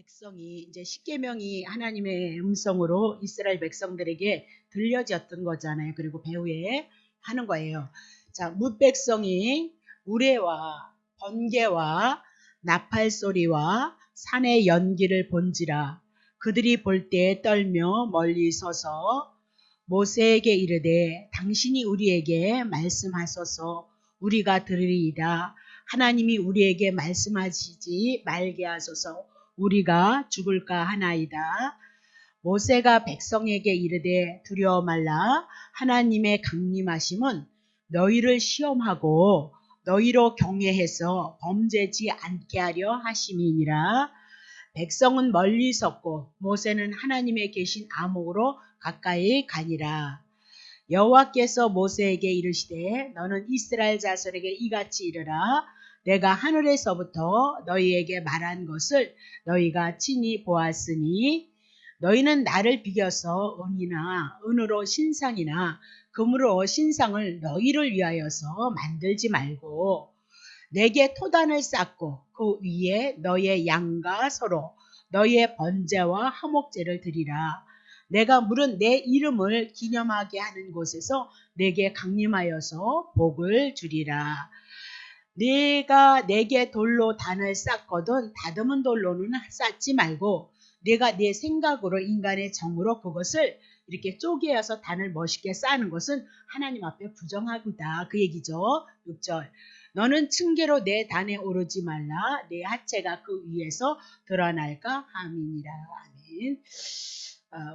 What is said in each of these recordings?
백성이 이제 십계명이 하나님의 음성으로 이스라엘 백성들에게 들려졌던 거잖아요. 그리고 배후에 하는 거예요. 자, 뭇 백성이 우레와 번개와 나팔 소리와 산의 연기를 본지라 그들이 볼 때 떨며 멀리 서서 모세에게 이르되 당신이 우리에게 말씀하소서 우리가 들으리이다. 하나님이 우리에게 말씀하시지 말게 하소서 우리가 죽을까 하나이다. 모세가 백성에게 이르되 두려워 말라. 하나님의 강림하심은 너희를 시험하고 너희로 경외해서 범죄지 않게 하려 하심이니라. 백성은 멀리 섰고 모세는 하나님의 계신 암흑으로 가까이 가니라. 여호와께서 모세에게 이르시되 너는 이스라엘 자손에게 이같이 이르라. 내가 하늘에서부터 너희에게 말한 것을 너희가 친히 보았으니 너희는 나를 비겨서 은이나 은으로 신상이나 금으로 신상을 너희를 위하여서 만들지 말고 내게 토단을 쌓고 그 위에 너의 양과 소로 너의 번제와 화목제를 드리라. 내가 물은 내 이름을 기념하게 하는 곳에서 내게 강림하여서 복을 주리라. 네가 내게 돌로 단을 쌓거든 다듬은 돌로는 쌓지 말고 네가 네 생각으로 인간의 정으로 그것을 이렇게 쪼개어서 단을 멋있게 쌓는 것은 하나님 앞에 부정하다. 그 얘기죠. 6절. 너는 층계로 내 단에 오르지 말라. 내 하체가 그 위에서 드러날까 함이니라. 아멘.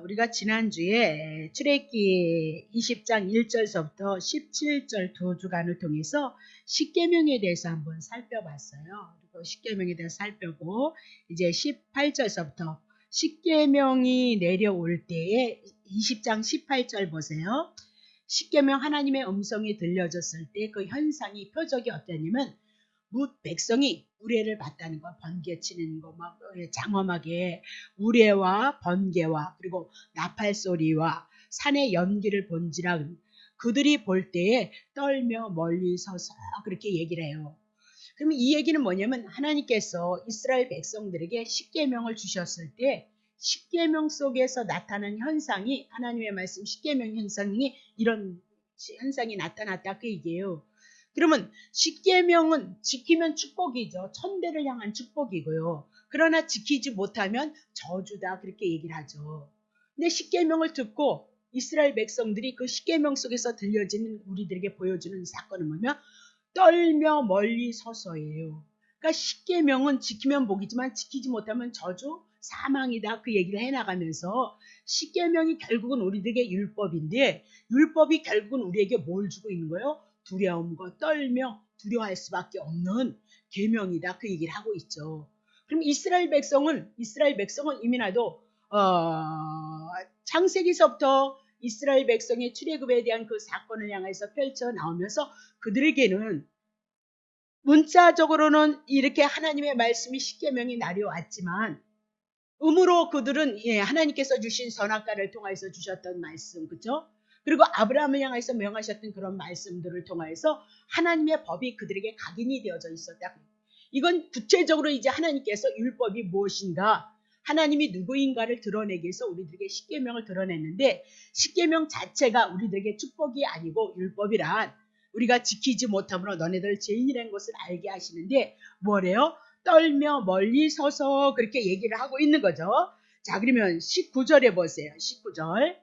우리가 지난주에 출애굽기 20장 1절서부터 17절 두 주간을 통해서 십계명에 대해서 한번 살펴봤어요. 그리고 십계명에 대해서 살펴보고 이제 18절서부터 십계명이 내려올 때에 20장 18절 보세요. 십계명 하나님의 음성이 들려졌을 때 그 현상이 표적이 어땠냐면 뭇 백성이 우레를 봤다는 거, 번개 치는 거, 막 장엄하게 우레와 번개와 그리고 나팔 소리와 산의 연기를 본지라 그들이 볼 때에 떨며 멀리 서서 그렇게 얘기를 해요. 그러면 이 얘기는 뭐냐면 하나님께서 이스라엘 백성들에게 십계명을 주셨을 때 십계명 속에서 나타난 현상이 하나님의 말씀 십계명 현상이 이런 현상이 나타났다 그 얘기예요. 그러면 십계명은 지키면 축복이죠. 천대를 향한 축복이고요. 그러나 지키지 못하면 저주다 그렇게 얘기를 하죠. 근데 십계명을 듣고 이스라엘 백성들이 그 십계명 속에서 들려지는 우리들에게 보여주는 사건은 뭐냐면 떨며 멀리 서서예요. 그러니까 십계명은 지키면 복이지만 지키지 못하면 저주, 사망이다 그 얘기를 해나가면서 십계명이 결국은 우리들에게 율법인데 율법이 결국은 우리에게 뭘 주고 있는 거예요? 두려움과 떨며 두려워할 수밖에 없는 계명이다 그 얘기를 하고 있죠. 그럼 이스라엘 백성은 이미 나도 창세기서부터 이스라엘 백성의 출애굽에 대한 그 사건을 향해서 펼쳐 나오면서 그들에게는 문자적으로는 이렇게 하나님의 말씀이 십계명이 내려왔지만 음으로 그들은 하나님께서 주신 선악과를 통해서 주셨던 말씀, 그렇죠? 그리고 아브라함을 향해서 명하셨던 그런 말씀들을 통해서 하나님의 법이 그들에게 각인이 되어져 있었다. 이건 구체적으로 이제 하나님께서 율법이 무엇인가, 하나님이 누구인가를 드러내기 위해서 우리들에게 십계명을 드러냈는데 십계명 자체가 우리들에게 축복이 아니고 율법이란 우리가 지키지 못함으로 너네들 죄인이라는 것을 알게 하시는데 뭐래요? 떨며 멀리 서서 그렇게 얘기를 하고 있는 거죠. 자, 그러면 19절에 보세요. 19절.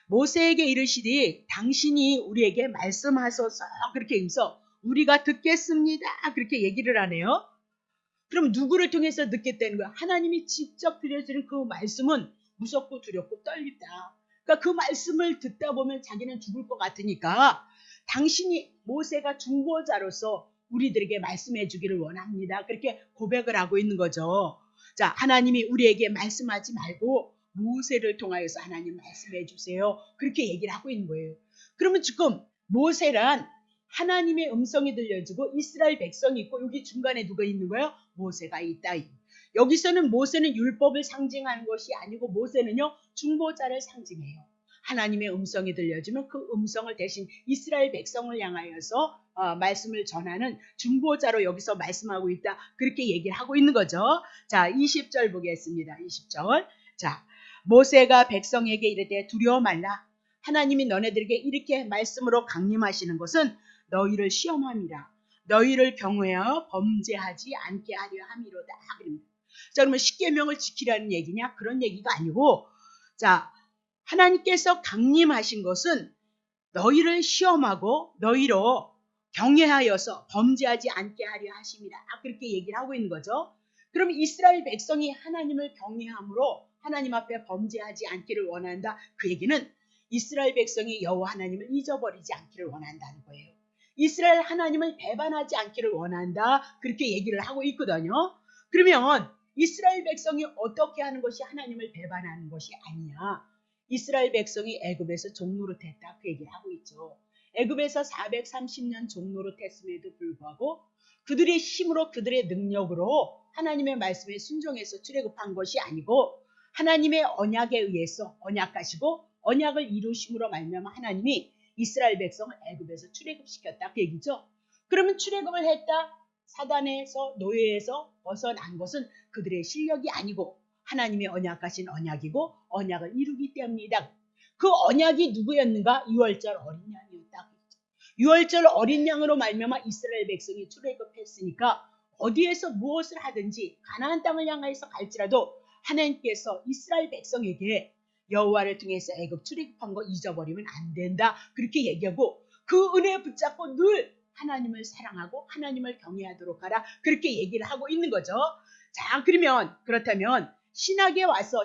모세에게 이르시되 당신이 우리에게 말씀하소서 그렇게 임서 우리가 듣겠습니다. 그렇게 얘기를 하네요. 그럼 누구를 통해서 듣겠다는 거야? 하나님이 직접 들려주는 그 말씀은 무섭고 두렵고 떨립니다. 그러니까 그 말씀을 듣다 보면 자기는 죽을 것 같으니까 당신이 모세가 중보자로서 우리들에게 말씀해 주기를 원합니다. 그렇게 고백을 하고 있는 거죠. 자, 하나님이 우리에게 말씀하지 말고 모세를 통하여서 하나님 말씀해 주세요. 그렇게 얘기를 하고 있는 거예요. 그러면 지금 모세란 하나님의 음성이 들려지고 이스라엘 백성이 있고 여기 중간에 누가 있는 거예요? 모세가 있다. 여기서는 모세는 율법을 상징하는 것이 아니고 모세는요 중보자를 상징해요. 하나님의 음성이 들려지면 그 음성을 대신 이스라엘 백성을 향하여서 말씀을 전하는 중보자로 여기서 말씀하고 있다. 그렇게 얘기를 하고 있는 거죠. 자, 20절 보겠습니다. 20절. 자, 모세가 백성에게 이르되 두려워 말라. 하나님이 너네들에게 이렇게 말씀으로 강림하시는 것은 너희를 시험함이라. 너희를 경외하여 범죄하지 않게 하려 함이로다. 그럽니다. 자, 그러면 십계명을 지키라는 얘기냐? 그런 얘기가 아니고, 자, 하나님께서 강림하신 것은 너희를 시험하고 너희로 경외하여서 범죄하지 않게 하려 하심이라. 그렇게 얘기를 하고 있는 거죠. 그럼 이스라엘 백성이 하나님을 경외함으로 하나님 앞에 범죄하지 않기를 원한다. 그 얘기는 이스라엘 백성이 여호와 하나님을 잊어버리지 않기를 원한다는 거예요. 이스라엘 하나님을 배반하지 않기를 원한다. 그렇게 얘기를 하고 있거든요. 그러면 이스라엘 백성이 어떻게 하는 것이 하나님을 배반하는 것이 아니냐. 이스라엘 백성이 애굽에서 종노릇했다. 그 얘기를 하고 있죠. 애굽에서 430년 종노릇했음에도 불구하고 그들의 힘으로 그들의 능력으로 하나님의 말씀에 순종해서 출애굽한 것이 아니고 하나님의 언약에 의해서 언약하시고 언약을 이루심으로 말미암아 하나님이 이스라엘 백성을 애굽에서 출애굽시켰다. 그 얘기죠. 그러면 출애굽을 했다. 사단에서 노예에서 벗어난 것은 그들의 실력이 아니고 하나님의 언약하신 언약이고 언약을 이루기 때문이다. 그 언약이 누구였는가? 유월절 어린 양이었다. 유월절 어린 양으로 말미암아 이스라엘 백성이 출애굽했으니까 어디에서 무엇을 하든지 가나안 땅을 향하여서 갈지라도 하나님께서 이스라엘 백성에게 여호와를 통해서 애굽 출애굽한 거 잊어버리면 안 된다. 그렇게 얘기하고 그 은혜 붙잡고 늘 하나님을 사랑하고 하나님을 경외하도록 하라. 그렇게 얘기를 하고 있는 거죠. 자, 그렇다면 신약에 와서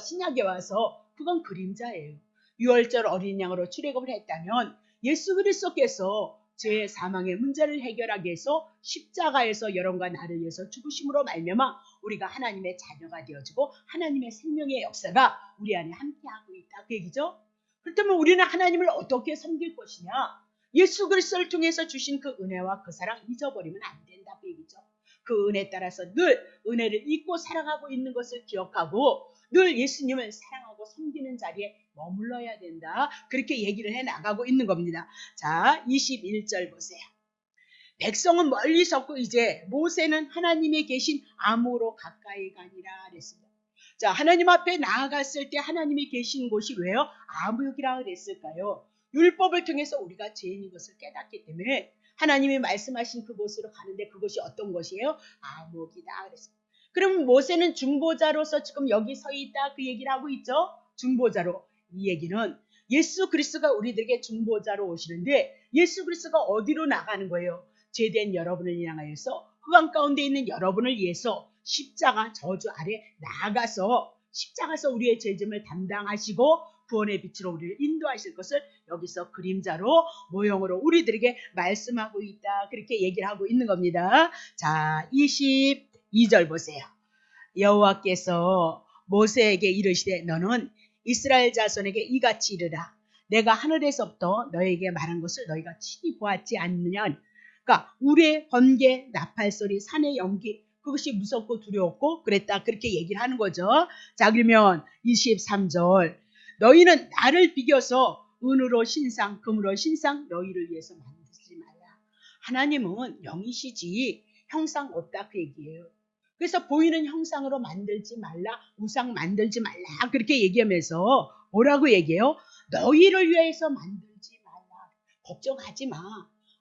그건 그림자예요. 유월절 어린 양으로 출애굽을 했다면 예수 그리스도께서 죄 사망의 문제를 해결하기 위해서 십자가에서 여러분과 나를 위해서 죽으심으로 말미암아 우리가 하나님의 자녀가 되어지고 하나님의 생명의 역사가 우리 안에 함께하고 있다. 그 얘기죠. 그렇다면 우리는 하나님을 어떻게 섬길 것이냐. 예수 그리스도를 통해서 주신 그 은혜와 그 사랑 잊어버리면 안 된다. 그 얘기죠. 그 은혜에 따라서 늘 은혜를 잊고 사랑하고 있는 것을 기억하고 늘 예수님을 사랑하고 섬기는 자리에 머물러야 된다. 그렇게 얘기를 해나가고 있는 겁니다. 자, 21절 보세요. 백성은 멀리 섰고 이제 모세는 하나님이 계신 암으로 가까이 가니라 그랬습니다. 자, 하나님 앞에 나아갔을 때 하나님이 계신 곳이 왜요? 암흑이라 그랬을까요? 율법을 통해서 우리가 죄인인 것을 깨닫기 때문에 하나님이 말씀하신 그곳으로 가는데 그곳이 어떤 것이에요? 암흑이다 그랬습니다. 그럼 모세는 중보자로서 지금 여기 서 있다 그 얘기를 하고 있죠. 중보자로. 이 얘기는 예수 그리스도가 우리들에게 중보자로 오시는데 예수 그리스도가 어디로 나가는 거예요? 죄된 여러분을 향하여서 흑암 가운데 있는 여러분을 위해서 십자가 저주 아래 나아가서 십자가에서 우리의 죄짐을 담당하시고 구원의 빛으로 우리를 인도하실 것을 여기서 그림자로 모형으로 우리들에게 말씀하고 있다. 그렇게 얘기를 하고 있는 겁니다. 자, 22절 보세요. 여호와께서 모세에게 이르시되 너는 이스라엘 자손에게 이같이 이르라. 내가 하늘에서부터 너에게 말한 것을 너희가 친히 보았지 않느냐. 그러니까 우리의 번개, 나팔소리, 산의 연기 그것이 무섭고 두려웠고 그랬다. 그렇게 얘기를 하는 거죠. 자, 그러면 23절 너희는 나를 비겨서 은으로 신상, 금으로 신상 너희를 위해서 만들지 말라. 하나님은 영이시지 형상 없다 그 얘기예요. 그래서 보이는 형상으로 만들지 말라, 우상 만들지 말라 그렇게 얘기하면서 뭐라고 얘기해요? 너희를 위해서 만들지 말라. 걱정하지 마.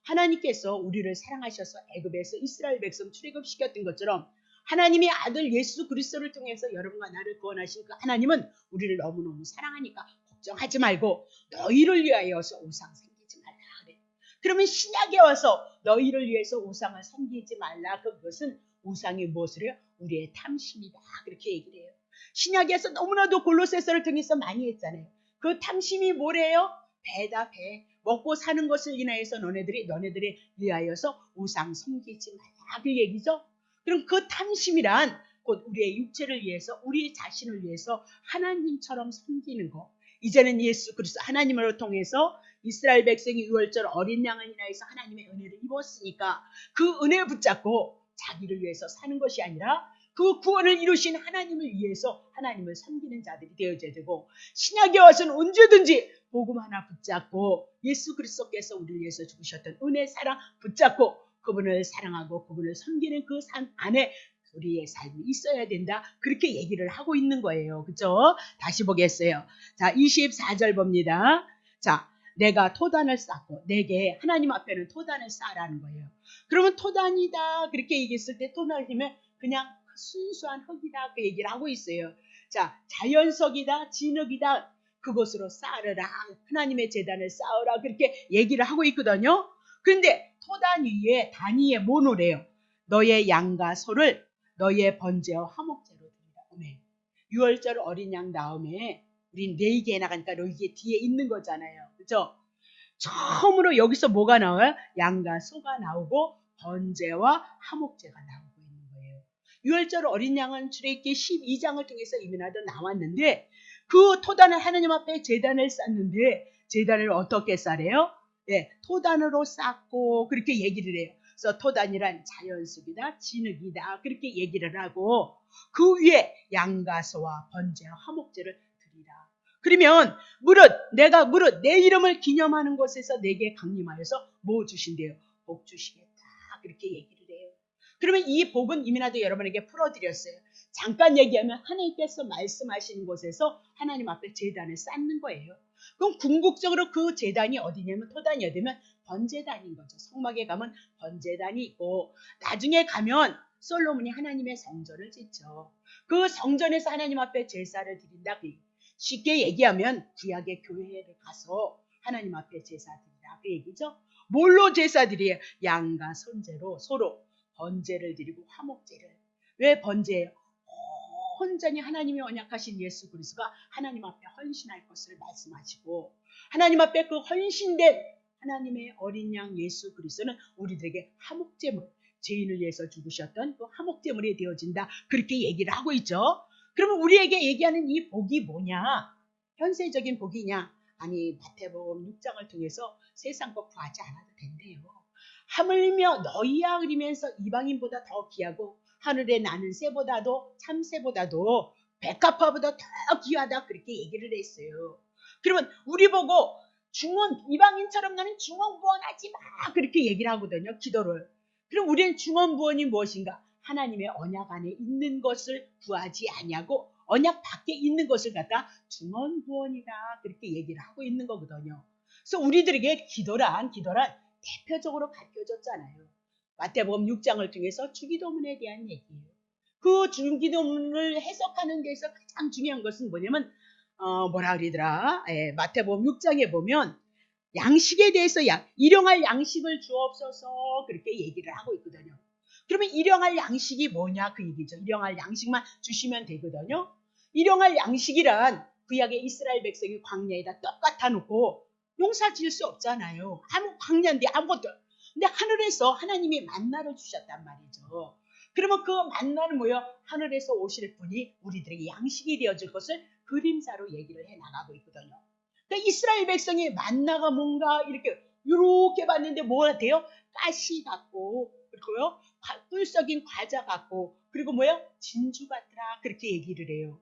하나님께서 우리를 사랑하셔서 애굽에서 이스라엘 백성 출애굽시켰던 것처럼 하나님의 아들 예수 그리스도를 통해서 여러분과 나를 구원하신 그 하나님은 우리를 너무너무 사랑하니까 걱정하지 말고 너희를 위하여서 우상 섬기지 말라 그래. 그러면 신약에 와서 너희를 위해서 우상을 섬기지 말라. 그것은 우상이 무엇을 해요? 우리의 탐심이다. 그렇게 얘기를 해요. 신약에서 너무나도 골로새서를 통해서 많이 했잖아요. 그 탐심이 뭐래요? 배다 배. 먹고 사는 것을 인하여서 너네들이 위하여서 우상 섬기지 말라. 그 얘기죠. 그럼 그 탐심이란 곧 우리의 육체를 위해서 우리 자신을 위해서 하나님처럼 섬기는 거. 이제는 예수 그리스도 하나님으로 통해서 이스라엘 백성이 유월절 어린 양을 인하여서 하나님의 은혜를 입었으니까 그 은혜 붙잡고 자기를 위해서 사는 것이 아니라 그 구원을 이루신 하나님을 위해서 하나님을 섬기는 자들이 되어져야 되고, 신약에 와서는 언제든지 복음 하나 붙잡고 예수 그리스도께서 우리를 위해서 죽으셨던 은혜 사랑 붙잡고 그분을 사랑하고 그분을 섬기는 그 삶 안에 우리의 삶이 있어야 된다. 그렇게 얘기를 하고 있는 거예요. 그렇죠? 다시 보겠어요. 자, 24절 봅니다. 자, 내가 토단을 쌓고, 내게 하나님 앞에는 토단을 쌓으라는 거예요. 그러면 토단이다 그렇게 얘기했을 때 토단이면 그냥 순수한 흙이다 그 얘기를 하고 있어요. 자, 자연석이다 진흙이다 그것으로 쌓으라, 하나님의 제단을 쌓으라 그렇게 얘기를 하고 있거든요. 그런데 토단 위에 단위에 뭐 놓으래요? 너의 양과 소를 너의 번제와 화목제로 드리라. 네. 6월절 어린 양 다음에 우린 4개 나가니까 이게 뒤에 있는 거잖아요. 그렇죠? 처음으로 여기서 뭐가 나와요? 양과 소가 나오고 번제와 화목제가 나오고 있는 거예요. 6월절 어린 양은 출애굽기 12장을 통해서 이미 나도 나왔는데 그 토단을 하나님 앞에 제단을 쌓는데 제단을 어떻게 쌓아요? 네, 토단으로 쌓고 그렇게 얘기를 해요. 그래서 토단이란 자연습이다 진흙이다 그렇게 얘기를 하고 그 위에 양과 소와 번제와 화목제를 드리라. 그러면 내가 내 이름을 기념하는 곳에서 내게 강림하여서 뭐 주신대요? 복 주시겠다 그렇게 얘기를 해요. 그러면 이 복은 이미 나도 여러분에게 풀어드렸어요. 잠깐 얘기하면 하나님께서 말씀하시는 곳에서 하나님 앞에 제단을 쌓는 거예요. 그럼 궁극적으로 그 제단이 어디냐면 토단이 어디면 번제단인 거죠. 성막에 가면 번제단이 있고 나중에 가면 솔로몬이 하나님의 성전을 짓죠. 그 성전에서 하나님 앞에 제사를 드린다. 쉽게 얘기하면 구약의 교회를 가서 하나님 앞에 제사 드리라 그 얘기죠. 뭘로 제사 드려요? 양과 소로 번제를 드리고 화목제를. 왜 번제예요? 온전히 하나님이 언약하신 예수 그리스도가 하나님 앞에 헌신할 것을 말씀하시고 하나님 앞에 그 헌신된 하나님의 어린 양 예수 그리스도는 우리들에게 화목제물, 죄인을 위해서 죽으셨던 그 화목제물이 되어진다 그렇게 얘기를 하고 있죠. 그러면 우리에게 얘기하는 이 복이 뭐냐? 현세적인 복이냐? 아니 마태복음 6장을 통해서 세상 것 구하지 않아도 된대요. 하물며 너희야 그러면서 이방인보다 더 귀하고 하늘에 나는 새보다도 참새보다도 백합화보다 더 귀하다 그렇게 얘기를 했어요. 그러면 우리 보고 이방인처럼 나는 중언부언하지 마 그렇게 얘기를 하거든요. 기도를. 그럼 우리는 중언부언이 무엇인가? 하나님의 언약 안에 있는 것을 구하지 아니하고 언약 밖에 있는 것을 갖다 중언부언이다 그렇게 얘기를 하고 있는 거거든요. 그래서 우리들에게 기도란 대표적으로 가르쳐줬잖아요. 마태복음 6장을 통해서 주기도문에 대한 얘기예요. 그 주기도문을 해석하는 데서 가장 중요한 것은 뭐냐면 뭐라 그러더라? 마태복음 6장에 보면 양식에 대해서 일용할 양식을 주옵소서 그렇게 얘기를 하고 있거든요. 그러면 일용할 양식이 뭐냐 그 얘기죠. 일용할 양식만 주시면 되거든요. 일용할 양식이란 구약의 이스라엘 백성이 광야에다 똑같아 놓고 용사 지을 수 없잖아요. 광야인데 아무것도. 근데 하늘에서 하나님이 만나를 주셨단 말이죠. 그러면 그 만나는 뭐예요? 하늘에서 오실 분이 우리들에게 양식이 되어줄 것을 그림자로 얘기를 해 나가고 있거든요. 그러니까 이스라엘 백성이 만나가 뭔가 이렇게 봤는데 뭐가 돼요? 가시 같고 그리고요 꿀 썩인 과자 같고 그리고 뭐예요? 진주 같더라 그렇게 얘기를 해요.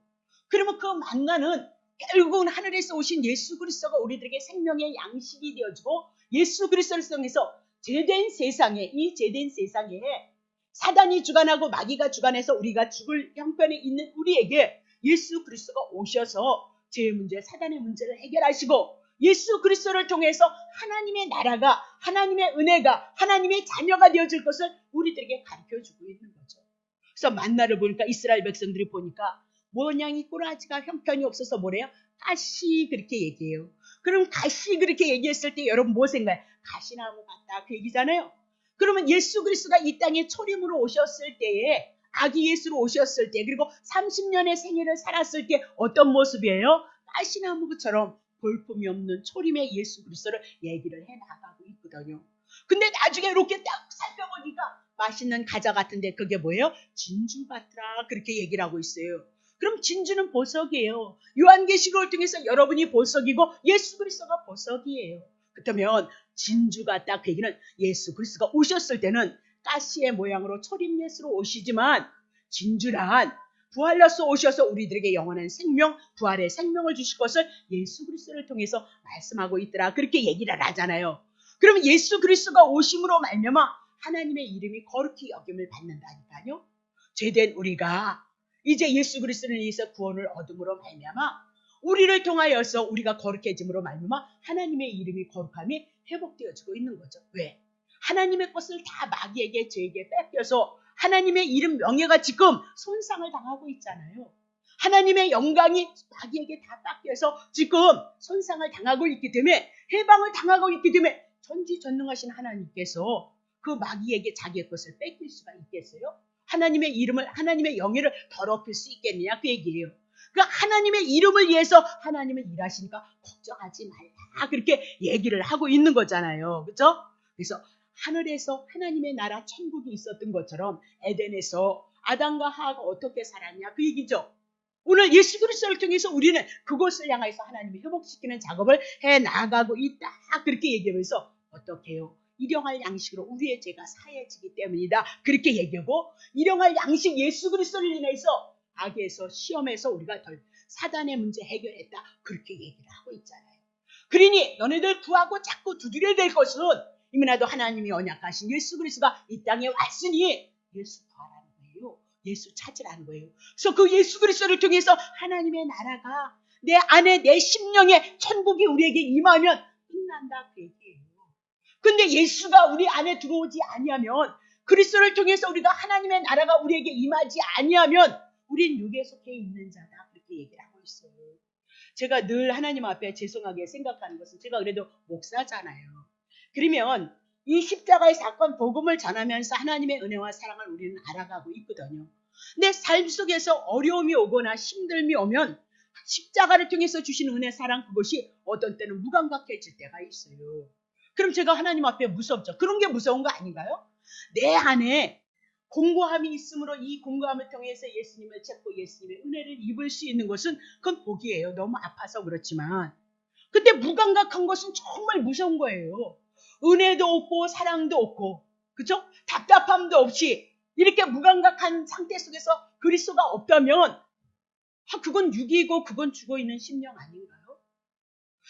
그러면 그 만나는 결국은 하늘에서 오신 예수 그리스도가 우리들에게 생명의 양식이 되어주고 예수 그리스도를 통해서 죄된 세상에 사단이 주관하고 마귀가 주관해서 우리가 죽을 형편에 있는 우리에게 예수 그리스도가 오셔서 죄의 문제, 사단의 문제를 해결하시고 예수 그리스도를 통해서 하나님의 나라가, 하나님의 은혜가, 하나님의 자녀가 되어줄 것을 우리들에게 가르쳐주고 있는 거죠. 그래서 만나를 보니까 이스라엘 백성들이 보니까 모양이 꼬라지가 형편이 없어서 뭐래요? 가시 그렇게 얘기해요. 그럼 가시 그렇게 얘기했을 때 여러분 뭐 생각해요? 가시나무 같다 그 얘기잖아요. 그러면 예수 그리스도가 이 땅에 초림으로 오셨을 때에 아기 예수로 오셨을 때 그리고 30년의 생애를 살았을 때 어떤 모습이에요? 가시나무처럼 볼품이 없는 초림의 예수 그리스도를 얘기를 해나가고 있거든요. 근데 나중에 이렇게 딱 살펴보니까 맛있는 과자 같은데 그게 뭐예요? 진주 같더라 그렇게 얘기를 하고 있어요. 그럼 진주는 보석이에요. 요한계시록을 통해서 여러분이 보석이고 예수 그리스도가 보석이에요. 그렇다면 진주 같다 그 얘기는 예수 그리스도가 오셨을 때는 가시의 모양으로 초림 예수로 오시지만 진주란 부활로서 오셔서 우리들에게 영원한 생명, 부활의 생명을 주실 것을 예수 그리스도를 통해서 말씀하고 있더라. 그렇게 얘기를 하잖아요. 그러면 예수 그리스도가 오심으로 말미암아 하나님의 이름이 거룩히 여김을 받는다니까요. 죄된 우리가 이제 예수 그리스도를 위해서 구원을 얻음으로 말미암아 우리를 통하여서 우리가 거룩해짐으로 말미암아 하나님의 이름이 거룩함이 회복되어지고 있는 거죠. 왜? 하나님의 것을 다 마귀에게 죄에게 뺏겨서 하나님의 이름 명예가 지금 손상을 당하고 있잖아요. 하나님의 영광이 마귀에게 다 뺏겨서 지금 손상을 당하고 있기 때문에 해방을 당하고 있기 때문에 전지전능하신 하나님께서 그 마귀에게 자기의 것을 뺏길 수가 있겠어요? 하나님의 이름을 하나님의 영예를 더럽힐 수 있겠느냐 그 얘기예요. 그 하나님의 이름을 위해서 하나님은 일하시니까 걱정하지 말라 그렇게 얘기를 하고 있는 거잖아요. 그렇죠? 그래서 하늘에서 하나님의 나라 천국이 있었던 것처럼 에덴에서 아담과 하와가 어떻게 살았냐 그 얘기죠. 오늘 예수 그리스도를 통해서 우리는 그것을 향해서 하나님이 회복시키는 작업을 해 나가고 있다 그렇게 얘기하면서 어떻게 해요? 일용할 양식으로 우리의 죄가 사해지기 때문이다 그렇게 얘기하고 일용할 양식 예수 그리스도를 인해서 악에서 시험에서 우리가 덜 사단의 문제 해결했다 그렇게 얘기를 하고 있잖아요. 그러니 너네들 구하고 자꾸 두드려야 될 것은 이미나도 하나님이 언약하신 예수 그리스도가 이 땅에 왔으니 예수 구하라는 거예요. 예수 찾으라는 거예요. 그래서 그 예수 그리스도를 통해서 하나님의 나라가 내 안에 내 심령에 천국이 우리에게 임하면 끝난다 그 얘기예요. 근데 예수가 우리 안에 들어오지 아니하면 그리스도를 통해서 우리가 하나님의 나라가 우리에게 임하지 아니하면 우린 육에 속해 있는 자다 그렇게 얘기를 하고 있어요. 제가 늘 하나님 앞에 죄송하게 생각하는 것은 제가 그래도 목사잖아요. 그러면 이 십자가의 사건 복음을 전하면서 하나님의 은혜와 사랑을 우리는 알아가고 있거든요. 근데 삶 속에서 어려움이 오거나 힘듦이 오면 십자가를 통해서 주신 은혜 사랑 그것이 어떤 때는 무감각해질 때가 있어요. 그럼 제가 하나님 앞에 무섭죠. 그런 게 무서운 거 아닌가요? 내 안에 공고함이 있으므로 이 공고함을 통해서 예수님을 찾고 예수님의 은혜를 입을 수 있는 것은 그건 복이에요. 너무 아파서 그렇지만. 근데 무감각한 것은 정말 무서운 거예요. 은혜도 없고 사랑도 없고 그렇죠? 답답함도 없이 이렇게 무감각한 상태 속에서 그리스도가 없다면 그건 육이고 그건 죽어있는 심령 아닌가요?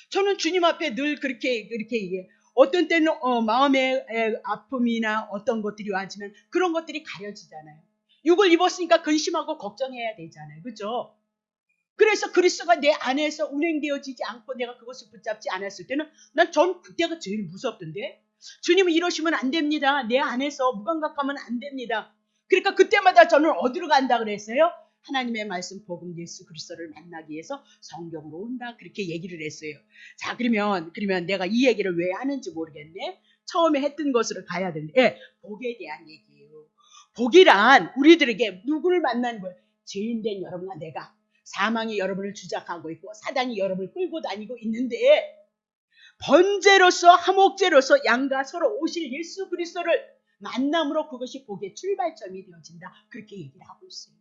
저는 주님 앞에 늘 그렇게 얘기해요. 어떤 때는 마음의 아픔이나 어떤 것들이 와지면 그런 것들이 가려지잖아요. 육을 입었으니까 근심하고 걱정해야 되잖아요. 그렇죠? 그래서 그리스도가 내 안에서 운행되어지지 않고 내가 그것을 붙잡지 않았을 때는 전 그때가 제일 무섭던데 주님은 이러시면 안 됩니다. 내 안에서 무감각하면 안 됩니다. 그러니까 그때마다 저는 어디로 간다 그랬어요? 하나님의 말씀 복음 예수 그리스도를 만나기 위해서 성경으로 온다 그렇게 얘기를 했어요. 자 그러면 내가 이 얘기를 왜 하는지 모르겠네. 처음에 했던 것으로 가야 되는데 복에 대한 얘기예요. 복이란 우리들에게 누구를 만나는 거예요? 죄인된 여러분과 내가 사망이 여러분을 주작하고 있고 사단이 여러분을 끌고 다니고 있는데 번제로서 화목제로서 양과 서로 오실 예수 그리스도를 만남으로 그것이 복의 출발점이 되어진다. 그렇게 얘기를 하고 있어요.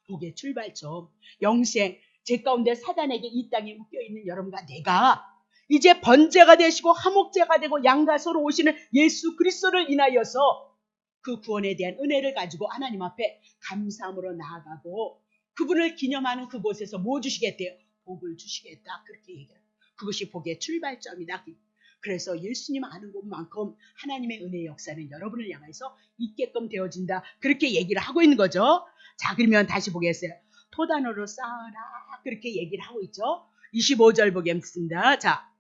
복의 출발점. 영생, 제 가운데 사단에게 이 땅에 묶여있는 여러분과 내가 이제 번제가 되시고 화목제가 되고 양과 서로 오시는 예수 그리스도를 인하여서 그 구원에 대한 은혜를 가지고 하나님 앞에 감사함으로 나아가고 그분을 기념하는 그곳에서 뭐 주시겠대요? 복을 주시겠다. 그렇게 얘기해요. 그것이 복의 출발점이다. 그래서 예수님 아는 것만큼 하나님의 은혜의 역사는 여러분을 향해서 있게끔 되어진다. 그렇게 얘기를 하고 있는 거죠. 자, 그러면 다시 보겠어요. 토단으로 쌓아라. 그렇게 얘기를 하고 있죠. 25절 보겠습니다. 자,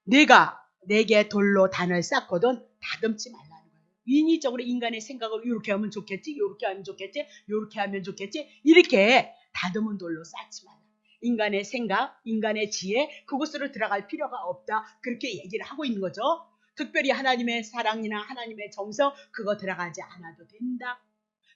내가 내게 돌로 단을 쌓거든 다듬지 말라는 거예요. 인위적으로 인간의 생각을 이렇게 하면 좋겠지, 이렇게 하면 좋겠지, 이렇게 하면 좋겠지, 이렇게 다듬은 돌로 쌓지 말라. 인간의 생각, 인간의 지혜, 그곳으로 들어갈 필요가 없다. 그렇게 얘기를 하고 있는 거죠. 특별히 하나님의 사랑이나 하나님의 정성, 그거 들어가지 않아도 된다.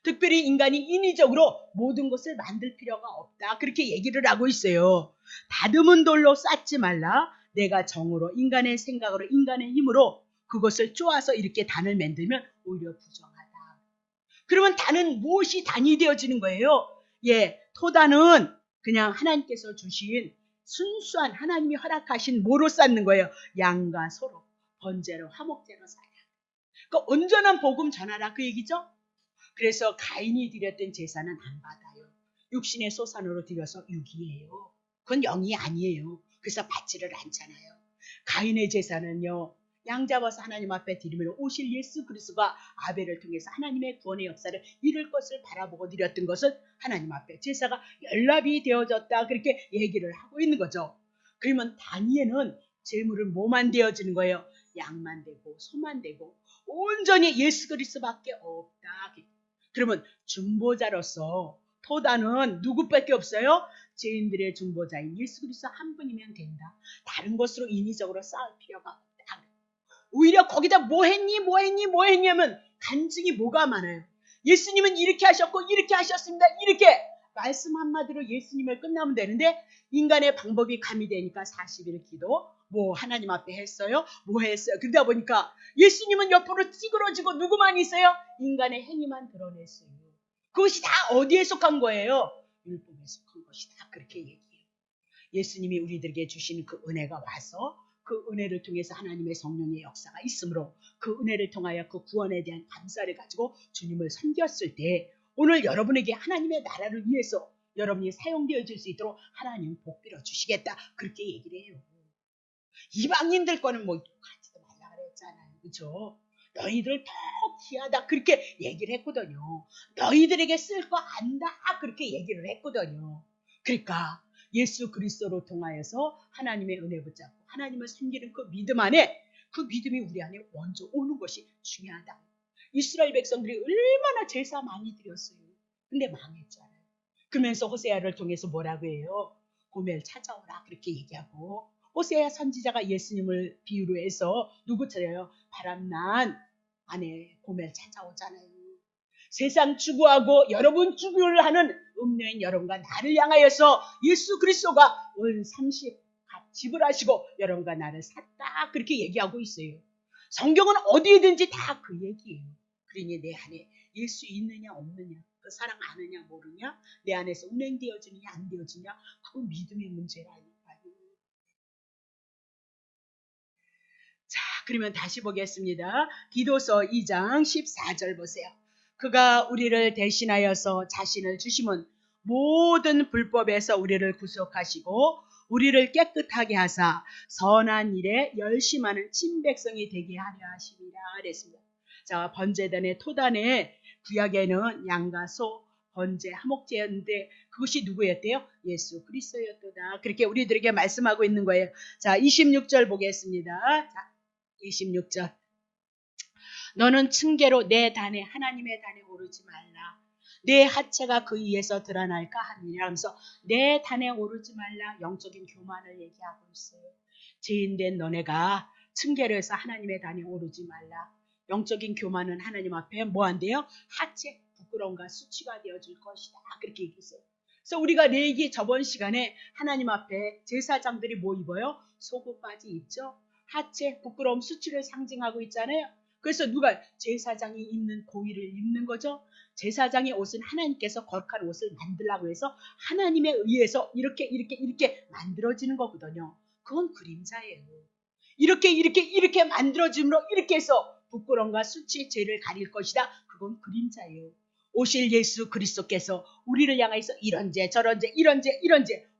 특별히 인간이 인위적으로 모든 것을 만들 필요가 없다. 그렇게 얘기를 하고 있어요. 다듬은 돌로 쌓지 말라. 내가 정으로 인간의 생각으로 인간의 힘으로 그것을 쪼아서 이렇게 단을 만들면 오히려 부정하다. 그러면 단은 무엇이 단이 되어지는 거예요? 예, 토단은 그냥 하나님께서 주신 순수한 하나님이 허락하신 뭐로 쌓는 거예요? 양과 소로 번제로 화목제로 쌓아야. 그러니까 온전한 복음 전하라 그 얘기죠. 그래서 가인이 드렸던 제사는 안 받아요. 육신의 소산으로 드려서 육이에요. 그건 영이 아니에요. 그래서 받지를 않잖아요. 가인의 제사는요. 양 잡아서 하나님 앞에 드리면 오실 예수 그리스도가 아벨을 통해서 하나님의 구원의 역사를 이룰 것을 바라보고 드렸던 것은 하나님 앞에 제사가 연락이 되어졌다 그렇게 얘기를 하고 있는 거죠. 그러면 단위에는 제물은 뭐만 되어지는 거예요? 양만 되고 소만 되고 온전히 예수 그리스도밖에 없다. 그러면 중보자로서 토다는 누구밖에 없어요? 죄인들의 중보자인 예수 그리스도 한 분이면 된다. 다른 것으로 인위적으로 싸울 필요가 없다. 오히려 거기다 뭐 했니 하면 간증이 뭐가 많아요. 예수님은 이렇게 하셨고 이렇게 하셨습니다. 이렇게 말씀 한마디로 예수님을 끝나면 되는데 인간의 방법이 가미되니까 40일 기도 뭐 하나님 앞에 했어요. 뭐 했어요. 그러다 보니까 예수님은 옆으로 찌그러지고 누구만 있어요? 인간의 행위만 드러냈어요. 그것이 다 어디에 속한 거예요? 율법에 속한 것이다. 그렇게 얘기해요. 예수님이 우리들에게 주신 그 은혜가 와서 그 은혜를 통해서 하나님의 성령의 역사가 있으므로 그 은혜를 통하여 그 구원에 대한 감사를 가지고 주님을 섬겼을 때 오늘 여러분에게 하나님의 나라를 위해서 여러분이 사용되어질 수 있도록 하나님 복 빌어주시겠다. 그렇게 얘기를 해요. 이방인들 거는 뭐 가지도 말라 그랬잖아요. 그렇죠? 너희들 더 귀하다 그렇게 얘기를 했거든요. 너희들에게 쓸 거 안다 그렇게 얘기를 했거든요. 그러니까 예수 그리스도로 통하여서 하나님의 은혜 붙잡고 하나님을 섬기는 그 믿음 안에 그 믿음이 우리 안에 먼저 오는 것이 중요하다. 이스라엘 백성들이 얼마나 제사 많이 드렸어요. 근데 망했잖아요. 그러면서 호세아를 통해서 뭐라고 해요? 고멜 찾아오라 그렇게 얘기하고 호세아 선지자가 예수님을 비유로 해서 누구 찾아요? 바람난 아내 고멜 찾아오잖아요. 세상 추구하고 여러분 추구를 하는 음녀인 여러분과 나를 향하여서 예수 그리스도가 은 30 지불하시고 여러분과 나를 샀다 그렇게 얘기하고 있어요. 성경은 어디에든지 다 그 얘기예요. 그러니 내 안에 예수 있느냐 없느냐 그 사랑 아느냐 모르냐 내 안에서 운행되어지느냐 안 되어지냐 그건 믿음의 문제라니까요. 자, 그러면 다시 보겠습니다. 디도서 2장 14절 보세요. 그가 우리를 대신하여서 자신을 주심은 모든 불법에서 우리를 구속하시고 우리를 깨끗하게 하사 선한 일에 열심하는 친백성이 되게 하려 하심이라 그랬습니다. 자, 번제단의 토단의 구약에는 양과 소, 번제, 화목제였는데 그것이 누구였대요? 예수 그리스도였도다. 그렇게 우리들에게 말씀하고 있는 거예요. 자, 26절 보겠습니다. 자, 26절. 너는 층계로 내 단에 하나님의 단에 오르지 말라. 내 하체가 그 위에서 드러날까 하느니라 하면서 내 단에 오르지 말라 영적인 교만을 얘기하고 있어요. 죄인된 너네가 층계로 해서 하나님의 단에 오르지 말라. 영적인 교만은 하나님 앞에 뭐 한대요? 하체 부끄러움과 수치가 되어질 것이다. 그렇게 얘기했어요. 그래서 우리가 레위기 저번 시간에 하나님 앞에 제사장들이 뭐 입어요? 속옷 바지 입죠. 하체, 부끄러움, 수치를 상징하고 있잖아요. 그래서 누가 제사장이 입는 고위를 입는 거죠. 제사장의 옷은 하나님께서 거룩한 옷을 만들라고 해서 하나님에 의해서 이렇게 만들어지는 거거든요. 그건 그림자예요. 이렇게 만들어짐으로 이렇게 해서 부끄러움과 수치, 죄를 가릴 것이다. 그건 그림자예요. 오실 예수 그리스도께서 우리를 향해서 이런 죄 저런 죄 이런 죄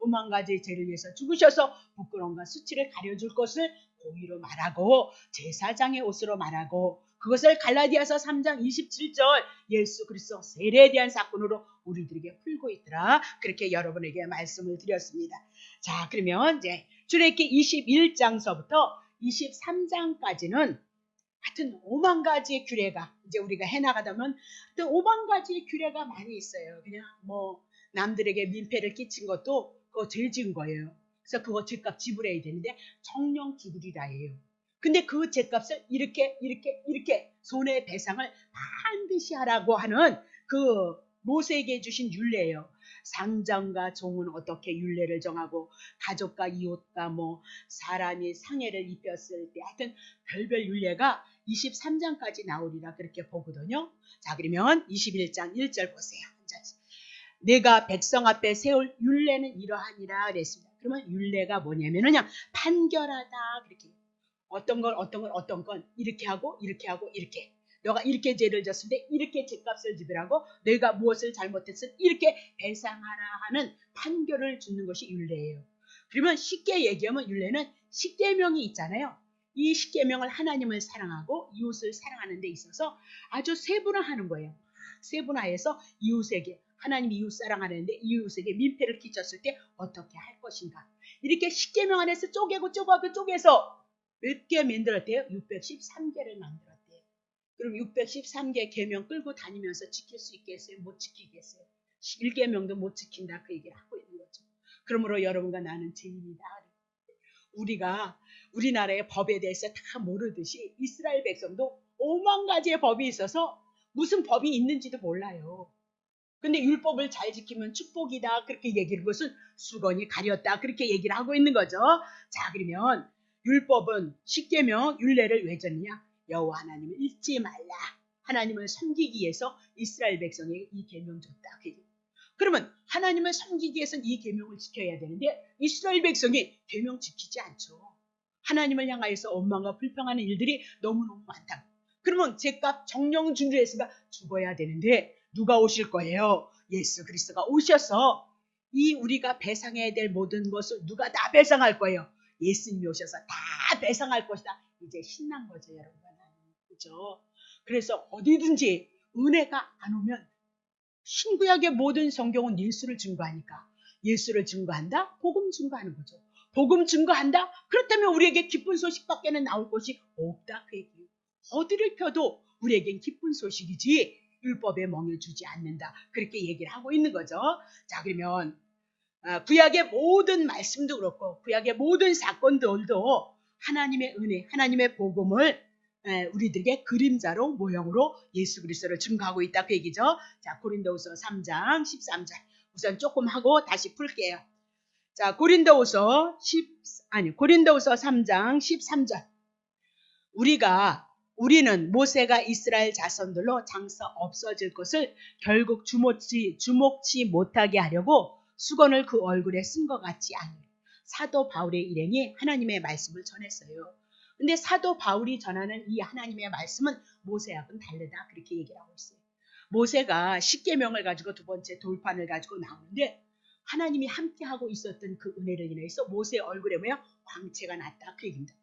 오만 가지 죄를 위해서 죽으셔서 부끄러움과 수치를 가려줄 것을 고의로 말하고 제사장의 옷으로 말하고 그것을 갈라디아서 3장 27절 예수 그리스도 세례에 대한 사건으로 우리들에게 풀고 있더라. 그렇게 여러분에게 말씀을 드렸습니다. 자, 그러면 이제 출애굽기 21장서부터 23장까지는 하여튼 5만 가지의 규례가 이제 우리가 해나가다면 하여튼 5만 가지의 규례가 많이 있어요. 그냥 뭐 남들에게 민폐를 끼친 것도 그거 죄 지은 거예요. 그래서 그거 죄값 지불해야 되는데 정령 지불이라 해요. 근데 그 죄값을 이렇게 손해배상을 반드시 하라고 하는 그 모세에게 주신 율례예요. 상장과 종은 어떻게 율례를 정하고 가족과 이웃과 뭐 사람이 상해를 입혔을 때 하여튼 별별 율례가 23장까지 나오리라 그렇게 보거든요. 자, 그러면 21장 1절 보세요. 내가 백성 앞에 세울 율례는 이러하니라 그랬습니다. 그러면 율례가 뭐냐면은 그냥 판결하다 그렇게 어떤 건 이렇게 하고 이렇게. 너가 이렇게 죄를 졌을 때 이렇게 죄값을 지불하고 너희가 무엇을 잘못했을 이렇게 배상하라 하는 판결을 주는 것이 율례예요. 그러면 쉽게 얘기하면 율례는 십계명이 있잖아요. 이 십계명을 하나님을 사랑하고 이웃을 사랑하는 데 있어서 아주 세분화하는 거예요. 세분화해서 이웃에게 하나님이 이웃 사랑하는데 이웃에게 민폐를 끼쳤을 때 어떻게 할 것인가. 이렇게 십계명 안에서 쪼개고 쪼개서 몇 개 만들었대요? 613개를 만들었대요. 그럼 613개 계명 끌고 다니면서 지킬 수 있겠어요? 못 지키겠어요? 1계명도 못 지킨다 그 얘기를 하고 있는 거죠. 그러므로 여러분과 나는 죄인이다. 우리가 우리나라의 법에 대해서 다 모르듯이 이스라엘 백성도 5만 가지의 법이 있어서 무슨 법이 있는지도 몰라요. 근데 율법을 잘 지키면 축복이다 그렇게 얘기를 것은 수건이 가렸다 그렇게 얘기를 하고 있는 거죠. 자, 그러면 율법은 십계명 율례를 왜 줬느냐? 여호와 하나님을 잊지 말라. 하나님을 섬기기 위해서 이스라엘 백성에게 이 계명 줬다. 그러면 하나님을 섬기기 위해서는 이 계명을 지켜야 되는데 이스라엘 백성이 계명 지키지 않죠. 하나님을 향하여서 원망과 불평하는 일들이 너무너무 많다. 그러면 죄값 정령 준주 예수가 죽어야 되는데 누가 오실 거예요? 예수 그리스도가 오셔서 이 우리가 배상해야 될 모든 것을 누가 다 배상할 거예요? 예수님이 오셔서 다 배상할 것이다. 이제 신난 거죠, 여러분. 그죠? 그래서 어디든지 은혜가 안 오면 신구약의 모든 성경은 예수를 증거하니까 예수를 증거한다? 복음 증거하는 거죠. 복음 증거한다? 그렇다면 우리에게 기쁜 소식밖에는 나올 것이 없다 그 얘기예요. 어디를 펴도 우리에겐 기쁜 소식이지 율법에 멍해주지 않는다. 그렇게 얘기를 하고 있는 거죠. 자, 그러면 구약의 모든 말씀도 그렇고 구약의 모든 사건들도 하나님의 은혜, 하나님의 복음을 우리들에게 그림자로 모형으로 예수 그리스도를 증거하고 있다 그 얘기죠. 자, 고린도후서 3장 13절 우선 조금 하고 다시 풀게요. 자, 고린도후서 3장 13절 우리는 모세가 이스라엘 자손들로 장사 없어질 것을 결국 주목치 못하게 하려고 수건을 그 얼굴에 쓴 것 같지 않아요. 사도 바울의 일행이 하나님의 말씀을 전했어요. 근데 사도 바울이 전하는 이 하나님의 말씀은 모세하고는 다르다 그렇게 얘기를 하고 있어요. 모세가 십계명을 가지고 두 번째 돌판을 가지고 나오는데 하나님이 함께하고 있었던 그 은혜를 인해서 모세의 얼굴에 뭐야? 광채가 났다 그 얘기입니다.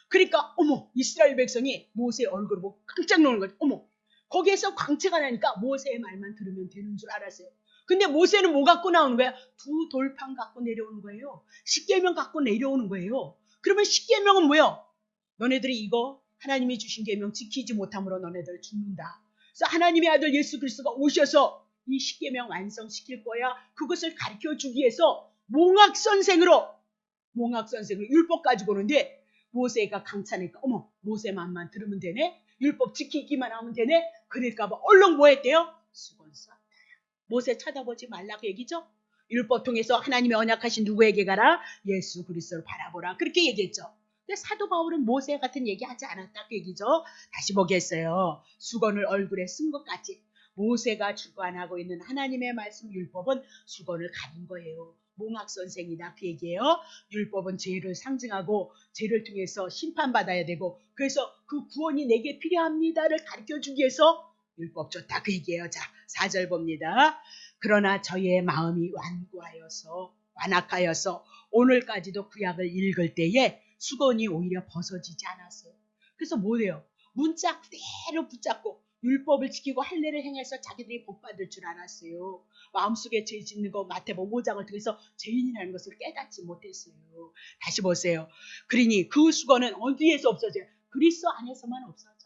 그러니까 어머 이스라엘 백성이 모세의 얼굴을 보고 깜짝 놀란 거죠. 어머 거기에서 광채가 나니까 모세의 말만 들으면 되는 줄 알았어요. 근데 모세는 뭐 갖고 나오는 거야? 두 돌판 갖고 내려오는 거예요. 십계명 갖고 내려오는 거예요. 그러면 십계명은 뭐예요? 너네들이 이거 하나님이 주신 계명 지키지 못함으로 너네들 죽는다. 그래서 하나님의 아들 예수 그리스도가 오셔서 이 십계명 완성시킬 거야. 그것을 가르쳐주기 위해서 몽학선생으로 율법 가지고 오는데 모세가 강차니까 어머 모세 말만 들으면 되네. 율법 지키기만 하면 되네. 그럴까 봐 얼른 뭐 했대요? 수건 썼다. 모세 쳐다보지 말라고 얘기죠. 율법 통해서 하나님의 언약하신 누구에게 가라? 예수 그리스도를 바라보라. 그렇게 얘기했죠. 근데 사도 바울은 모세 같은 얘기 하지 않았다 그 얘기죠. 다시 보겠어요. 수건을 얼굴에 쓴 것 같이 모세가 주관하고 있는 하나님의 말씀 율법은 수건을 가린 거예요. 몽학선생이다 그 얘기예요. 율법은 죄를 상징하고 죄를 통해서 심판받아야 되고 그래서 그 구원이 내게 필요합니다를 가르쳐주기 위해서 율법 줬다 그 얘기예요. 자 4절 봅니다. 그러나 저의 마음이 완악하여서 오늘까지도 구약을 읽을 때에 수건이 오히려 벗어지지 않았어요. 그래서 뭐래요? 문자 그대로 붙잡고 율법을 지키고 할례를 행해서 자기들이 복받을 줄 알았어요. 마음속에 죄 짓는 거 마태복음 5장을 통해서 죄인이라는 것을 깨닫지 못했어요. 다시 보세요. 그러니 그 수건은 어디에서 없어져요? 그리스도 안에서만 없어져요.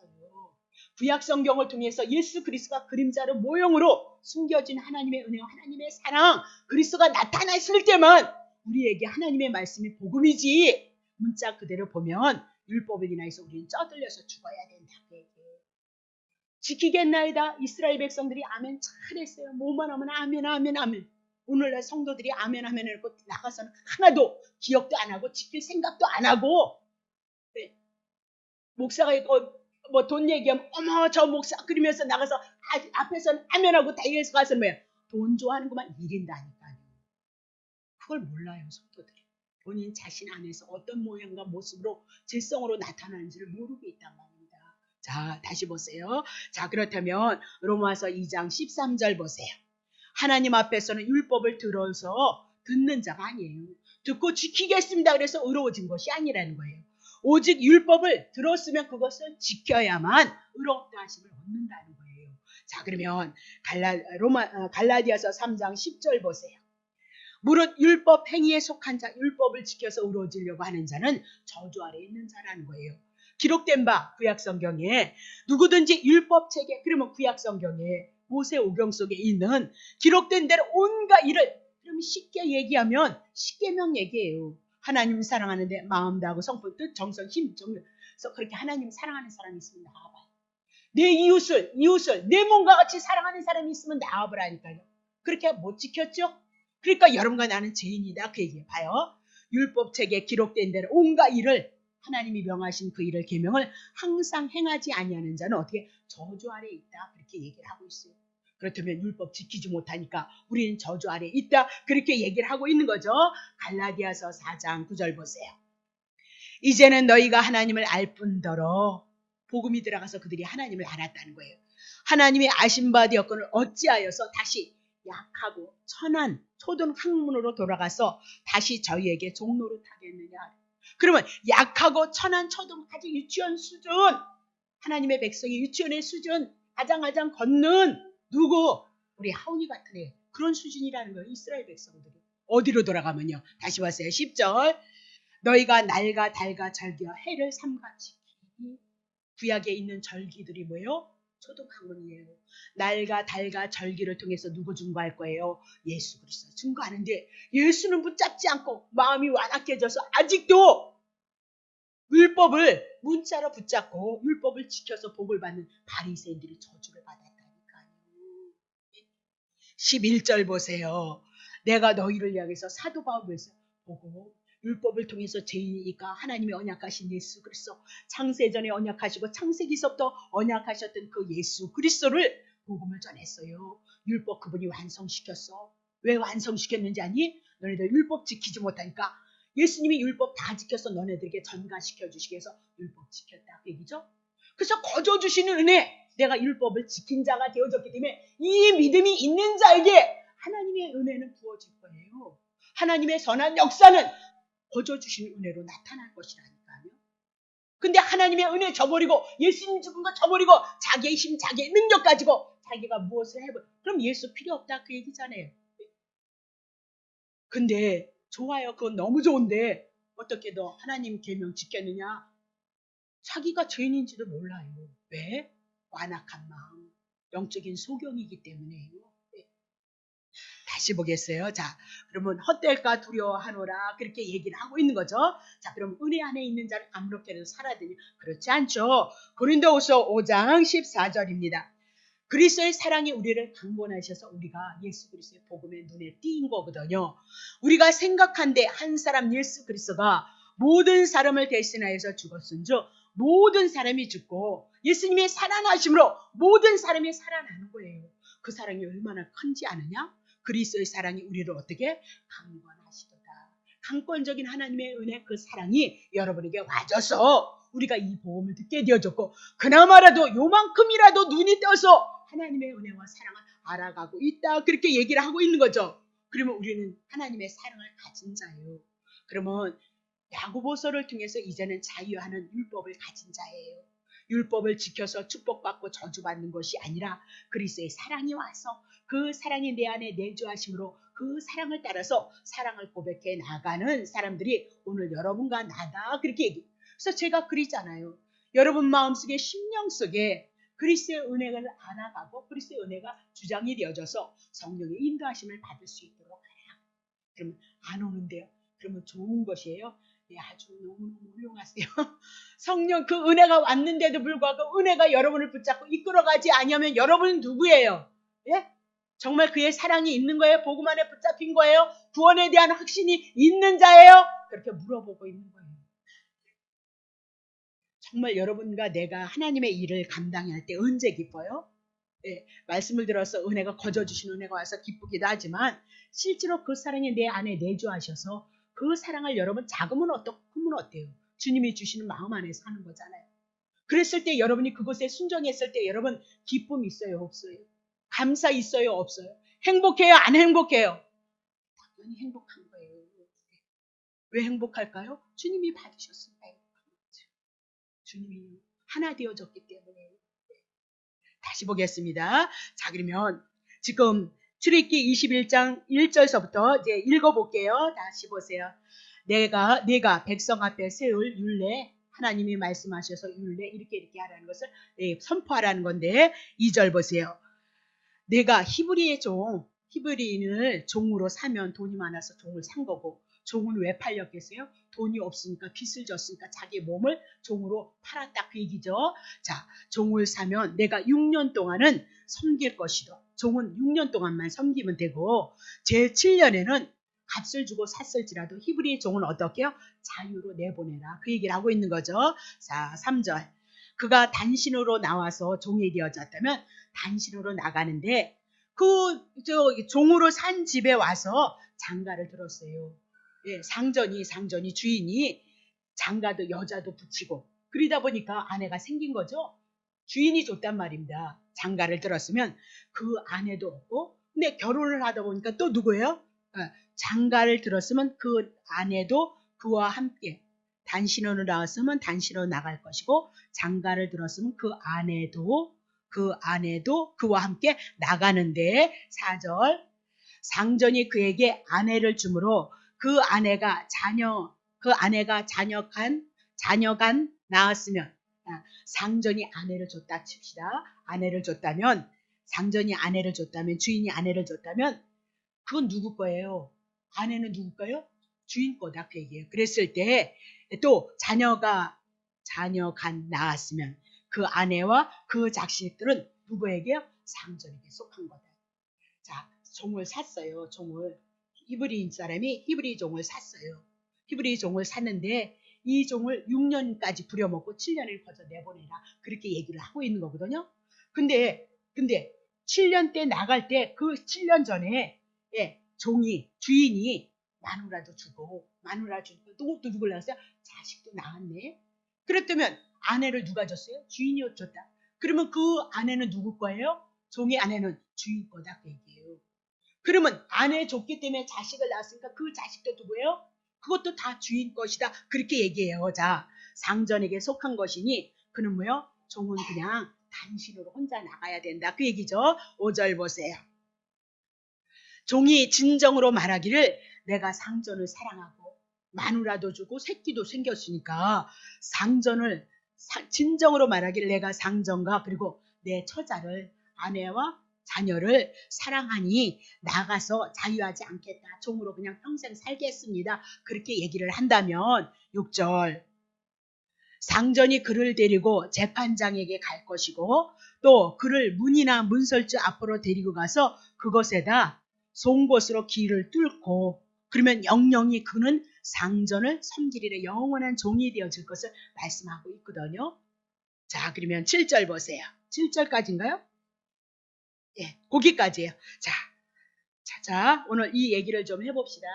구약 성경을 통해서 예수 그리스도가 그림자로 모형으로 숨겨진 하나님의 은혜와 하나님의 사랑 그리스도가 나타났을 때만 우리에게 하나님의 말씀이 복음이지 문자 그대로 보면 율법을 인하여서 우리는 쪄들려서 죽어야 된다. 지키겠나이다. 이스라엘 백성들이 아멘 잘했어요. 뭐만 하면 아멘 아멘 아멘. 오늘날 성도들이 아멘 아멘 하고 나가서는 하나도 기억도 안 하고 지킬 생각도 안 하고 네. 목사가 있고 뭐 돈 얘기하면 어머 저 목사 그러면서 나가서 앞에서는 아멘하고 다이에서 가서 뭐야 돈 좋아하는구만 이긴다니까요. 그걸 몰라요 성도들이. 본인 자신 안에서 어떤 모양과 모습으로 질성으로 나타나는지를 모르고 있단 말입니다. 자, 다시 보세요. 자, 그렇다면 로마서 2장 13절 보세요. 하나님 앞에서는 율법을 들어서 듣는 자가 아니에요. 듣고 지키겠습니다. 그래서 의로워진 것이 아니라는 거예요. 오직 율법을 들었으면 그것을 지켜야만 의롭다 하심을 얻는다는 거예요. 자, 그러면 갈라디아서 3장 10절 보세요. 무릇 율법 행위에 속한 자, 율법을 지켜서 의로워지려고 하는 자는 저주 아래 있는 자라는 거예요. 기록된 바 구약성경에 누구든지 율법책에, 그러면 구약성경에 모세오경 속에 있는 기록된 대로 온갖 일을, 그러면 쉽게 얘기하면 십계명 얘기예요. 하나님 사랑하는데 마음 다하고 성품 뜻 정성 힘 그래서 그렇게 하나님 사랑하는 사람이 있으면 나와봐요. 내 이웃을 내 몸과 같이 사랑하는 사람이 있으면 나와보라니까요. 그렇게 못 지켰죠? 그러니까 여러분과 나는 죄인이다 그 얘기예요. 봐요. 율법책에 기록된 대로 온갖 일을, 하나님이 명하신 그 일을 계명을 항상 행하지 아니하는 자는 어떻게 저주 아래 있다 그렇게 얘기를 하고 있어요. 그렇다면 율법 지키지 못하니까 우리는 저주 아래 있다 그렇게 얘기를 하고 있는 거죠. 갈라디아서 4장 9절 보세요. 이제는 너희가 하나님을 알 뿐더러, 복음이 들어가서 그들이 하나님을 알았다는 거예요. 하나님의 아신 바 되었거늘 어찌하여서 다시 약하고 천한 초등 학문으로 돌아가서 다시 저희에게 종로를 타겠느냐. 그러면 약하고 천한 초등 아주 유치원 수준, 하나님의 백성이 유치원의 수준 아장아장 걷는 누구? 우리 하온이 같은 애, 그런 수준이라는 거예요. 이스라엘 백성들이. 어디로 돌아가면요. 다시 봤어요. 10절. 너희가 날과 달과 절기와 해를 삼가 지키니. 구약에 있는 절기들이 뭐예요? 초등학문이에요. 날과 달과 절기를 통해서 누구 증거할 거예요? 예수 그리스도 증거하는데, 예수는 붙잡지 않고 마음이 완악해져서 아직도 율법을 문자로 붙잡고 율법을 지켜서 복을 받는 바리새인들이 저주를 받았다니까요. 11절 보세요. 내가 너희를 향해서 사도 바울에서 보고 율법을 통해서 죄인이니까 하나님의 언약하신 예수 그리스도, 창세전에 언약하시고 창세기서부터 언약하셨던 그 예수 그리스도를 복음을 전했어요. 율법 그분이 완성시켰어. 왜 완성시켰는지 아니? 너네들 율법 지키지 못하니까 예수님이 율법 다 지켜서 너네들에게 전가시켜 주시기 위해서 율법 지켰다 그 얘기죠. 그래서 거저 주시는 은혜, 내가 율법을 지킨 자가 되어졌기 때문에 이 믿음이 있는 자에게 하나님의 은혜는 부어질 거예요. 하나님의 선한 역사는 거저 주시는 은혜로 나타날 것이라니까요. 근데 하나님의 은혜 저버리고 예수님 죽은 거 저버리고 자기의 힘, 자기의 능력 가지고 자기가 무엇을 해버, 그럼 예수 필요 없다 그 얘기잖아요. 근데 좋아요. 그건 너무 좋은데 어떻게 너 하나님 계명 지켰느냐? 자기가 죄인인지도 몰라요. 왜? 완악한 마음, 영적인 소경이기 때문에요. 다시 보겠어요. 자, 그러면 헛될까 두려워하노라 그렇게 얘기를 하고 있는 거죠. 자, 그럼 은혜 안에 있는 자는 아무렇게나 살아야 되냐? 그렇지 않죠. 고린도후서 5장 14절입니다. 그리스도의 사랑이 우리를 강권하셔서 우리가 예수 그리스도의 복음의 눈에 띄인 거거든요. 우리가 생각한데 한 사람 예수 그리스도가 모든 사람을 대신하여서 죽었은즉 모든 사람이 죽고 예수님의 살아나심으로 모든 사람이 살아나는 거예요. 그 사랑이 얼마나 큰지 아느냐? 그리스도의 사랑이 우리를 어떻게 강권하시도다. 강권적인 하나님의 은혜, 그 사랑이 여러분에게 와줘서 우리가 이 복음을 듣게 되어졌고 그나마라도 요만큼이라도 눈이 떠서 하나님의 은혜와 사랑을 알아가고 있다 그렇게 얘기를 하고 있는 거죠. 그러면 우리는 하나님의 사랑을 가진 자예요. 그러면 야고보서를 통해서 이제는 자유하는 율법을 가진 자예요. 율법을 지켜서 축복받고 저주받는 것이 아니라 그리스도의 사랑이 와서 그 사랑이 내 안에 내주하심으로 그 사랑을 따라서 사랑을 고백해 나가는 사람들이 오늘 여러분과 나다 그렇게 얘기해요. 그래서 제가 그리잖아요. 여러분 마음속에 심령 속에 그리스도의 은혜를 알아가고 그리스도의 은혜가 주장이 되어져서 성령의 인도하심을 받을 수 있도록 해요. 그러면 안 오는데요. 그러면 좋은 것이에요. 네, 아주 너무너무 훌륭하세요. 성령 그 은혜가 왔는데도 불구하고 은혜가 여러분을 붙잡고 이끌어가지 아니하면 여러분은 누구예요? 예? 정말 그의 사랑이 있는 거예요? 복음 안에 붙잡힌 거예요? 구원에 대한 확신이 있는 자예요? 그렇게 물어보고 있는 거예요. 정말 여러분과 내가 하나님의 일을 감당할 때 언제 기뻐요? 예, 말씀을 들어서 은혜가 거저주신 은혜가 와서 기쁘기도 하지만 실제로 그 사랑이 내 안에 내주하셔서 그 사랑을 여러분 작으면 어떻고 크면 어때요? 주님이 주시는 마음 안에서 하는 거잖아요. 그랬을 때 여러분이 그곳에 순종했을 때 여러분 기쁨 있어요, 없어요? 감사 있어요, 없어요? 행복해요, 안 행복해요? 당연히 행복한 거예요. 왜 행복할까요? 주님이 받으셨으니까 행복한 거죠. 주님이 하나 되어졌기 때문에. 다시 보겠습니다. 자, 그러면 지금 출애굽기 21장 1절서부터 이제 읽어볼게요. 다시 보세요. 내가 백성 앞에 세울 율례, 하나님이 말씀하셔서 율례 이렇게 하라는 것을 선포하라는 건데 2절 보세요. 내가 히브리인을 종으로 사면 돈이 많아서 종을 산 거고, 종은 왜 팔렸겠어요? 돈이 없으니까, 빚을 졌으니까 자기 몸을 종으로 팔았다 그 얘기죠. 자, 종을 사면 내가 6년 동안은 섬길 것이다. 종은 6년 동안만 섬기면 되고, 제 7년에는 값을 주고 샀을지라도 히브리 종은 어떻게요? 자유로 내보내라 그 얘기를 하고 있는 거죠. 자, 3절. 그가 단신으로 나와서 종이 되어졌다면 단신으로 나가는데 종으로 산 집에 와서 장가를 들었어요. 예, 상전이 주인이 장가도 여자도 붙이고 그러다 보니까 아내가 생긴 거죠. 주인이 줬단 말입니다. 장가를 들었으면 그 아내도 없고, 근데 결혼을 하다 보니까 또 누구예요? 장가를 들었으면 그 아내도 그와 함께 단신으로 나왔으면 단신으로 나갈 것이고, 장가를 들었으면 그 아내도 그와 함께 나가는데 4절 상전이 그에게 아내를 주므로 그 아내가 자녀간 낳았으면, 상전이 아내를 줬다 칩시다. 아내를 줬다면, 상전이 아내를 줬다면, 주인이 아내를 줬다면 그건 누구 거예요? 아내는 누구 거예요? 주인 거다 그 얘기예요. 그랬을 때 또 자녀간 낳았으면 그 아내와 그 자식들은 누구에게요? 상전에게 속한 거다. 자, 종을 샀어요. 히브리 사람이 히브리 종을 샀어요. 히브리 종을 샀는데 이 종을 6년까지 부려먹고 7년을 거저 내보내라 그렇게 얘기를 하고 있는 거거든요. 근데 7년 때 나갈 때 그 7년 전에 주인이 마누라도 주고 또 누굴 낳았어요? 자식도 낳았네. 그랬다면 아내를 누가 줬어요? 주인이 줬다. 그러면 그 아내는 누구 거예요? 종의 아내는 주인 거다 그 얘기예요. 그러면 아내 줬기 때문에 자식을 낳았으니까 그 자식도 누구예요? 그것도 다 주인 것이다 그렇게 얘기해요. 자, 상전에게 속한 것이니 그는 뭐요? 종은 그냥 단신으로 혼자 나가야 된다 그 얘기죠. 5절 보세요. 종이 진정으로 말하기를 내가 상전을 사랑하고 마누라도 주고 새끼도 생겼으니까 진정으로 말하기를 내가 상전과 그리고 내 처자를 아내와 자녀를 사랑하니 나가서 자유하지 않겠다. 종으로 그냥 평생 살겠습니다. 그렇게 얘기를 한다면 6절 상전이 그를 데리고 재판장에게 갈 것이고 또 그를 문이나 문설주 앞으로 데리고 가서 그것에다 송곳으로 길을 뚫고 그러면 영영이 그는 상전을 섬기리라 영원한 종이 되어질 것을 말씀하고 있거든요. 자, 그러면 7절 보세요. 7절까지인가요? 예, 거기까지예요. 자, 오늘 이 얘기를 좀 해봅시다.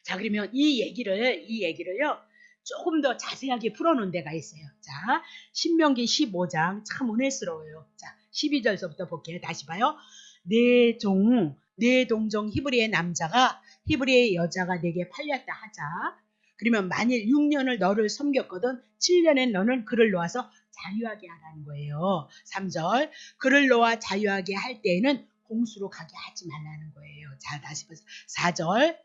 자, 그러면 이 얘기를요, 조금 더 자세하게 풀어놓은 데가 있어요. 자, 신명기 15장 참 은혜스러워요. 자, 12절서부터 볼게요. 다시 봐요. 내 동종 히브리의 남자가 히브리의 여자가 내게 팔렸다 하자. 그러면 만일 6년을 너를 섬겼거든 7년엔 너는 그를 놓아서 자유하게 하라는 거예요. 3절 그를 놓아 자유하게 할 때에는 공수로 가게 하지 말라는 거예요. 자, 다시 보세요. 4절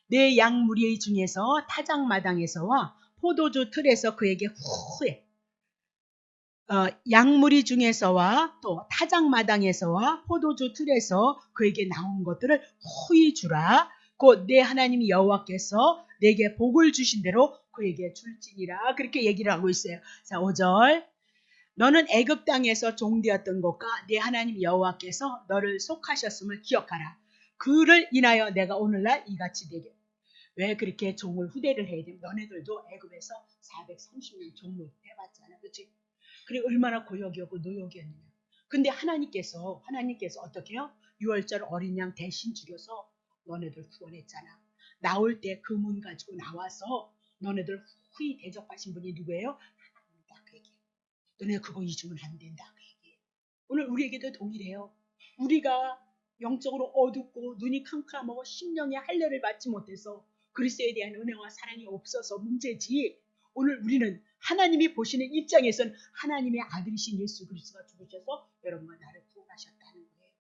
내 양무리 중에서 타작마당에서와 포도주 틀에서 그에게 후회 양무리 중에서와 또 타작마당에서와 포도주 틀에서 그에게 나온 것들을 후히 주라. 곧 내 하나님 여호와께서 내게 복을 주신 대로 그에게 줄지니라. 그렇게 얘기를 하고 있어요. 자, 5절 너는 애굽 땅에서 종되었던 것과 내 하나님 여호와께서 너를 속하셨음을 기억하라. 그를 인하여 내가 오늘날 이같이 되게 왜 그렇게 종을 후대를 해야 돼? 너네들도 애굽에서 430년 종을 해봤잖아. 그렇지? 그래 얼마나 고역이었고 노역이었느냐. 근데 하나님께서 어떻게 해요? 6월절 어린 양 대신 죽여서 너네들 구원했잖아. 나올 때 그 문 가지고 나와서 너네들 후히 대접하신 분이 누구예요? 하나님이다. 그 얘기예요. 너네 그거 잊으면 안 된다. 그 얘기예요. 오늘 우리에게도 동일해요. 우리가 영적으로 어둡고 눈이 캄캄하고 심령의 할례를 받지 못해서 그리스도에 대한 은혜와 사랑이 없어서 문제지, 오늘 우리는 하나님이 보시는 입장에서는 하나님의 아들이신 예수 그리스도가 죽으셔서 여러분과 나를 구원하셨다는 거예요.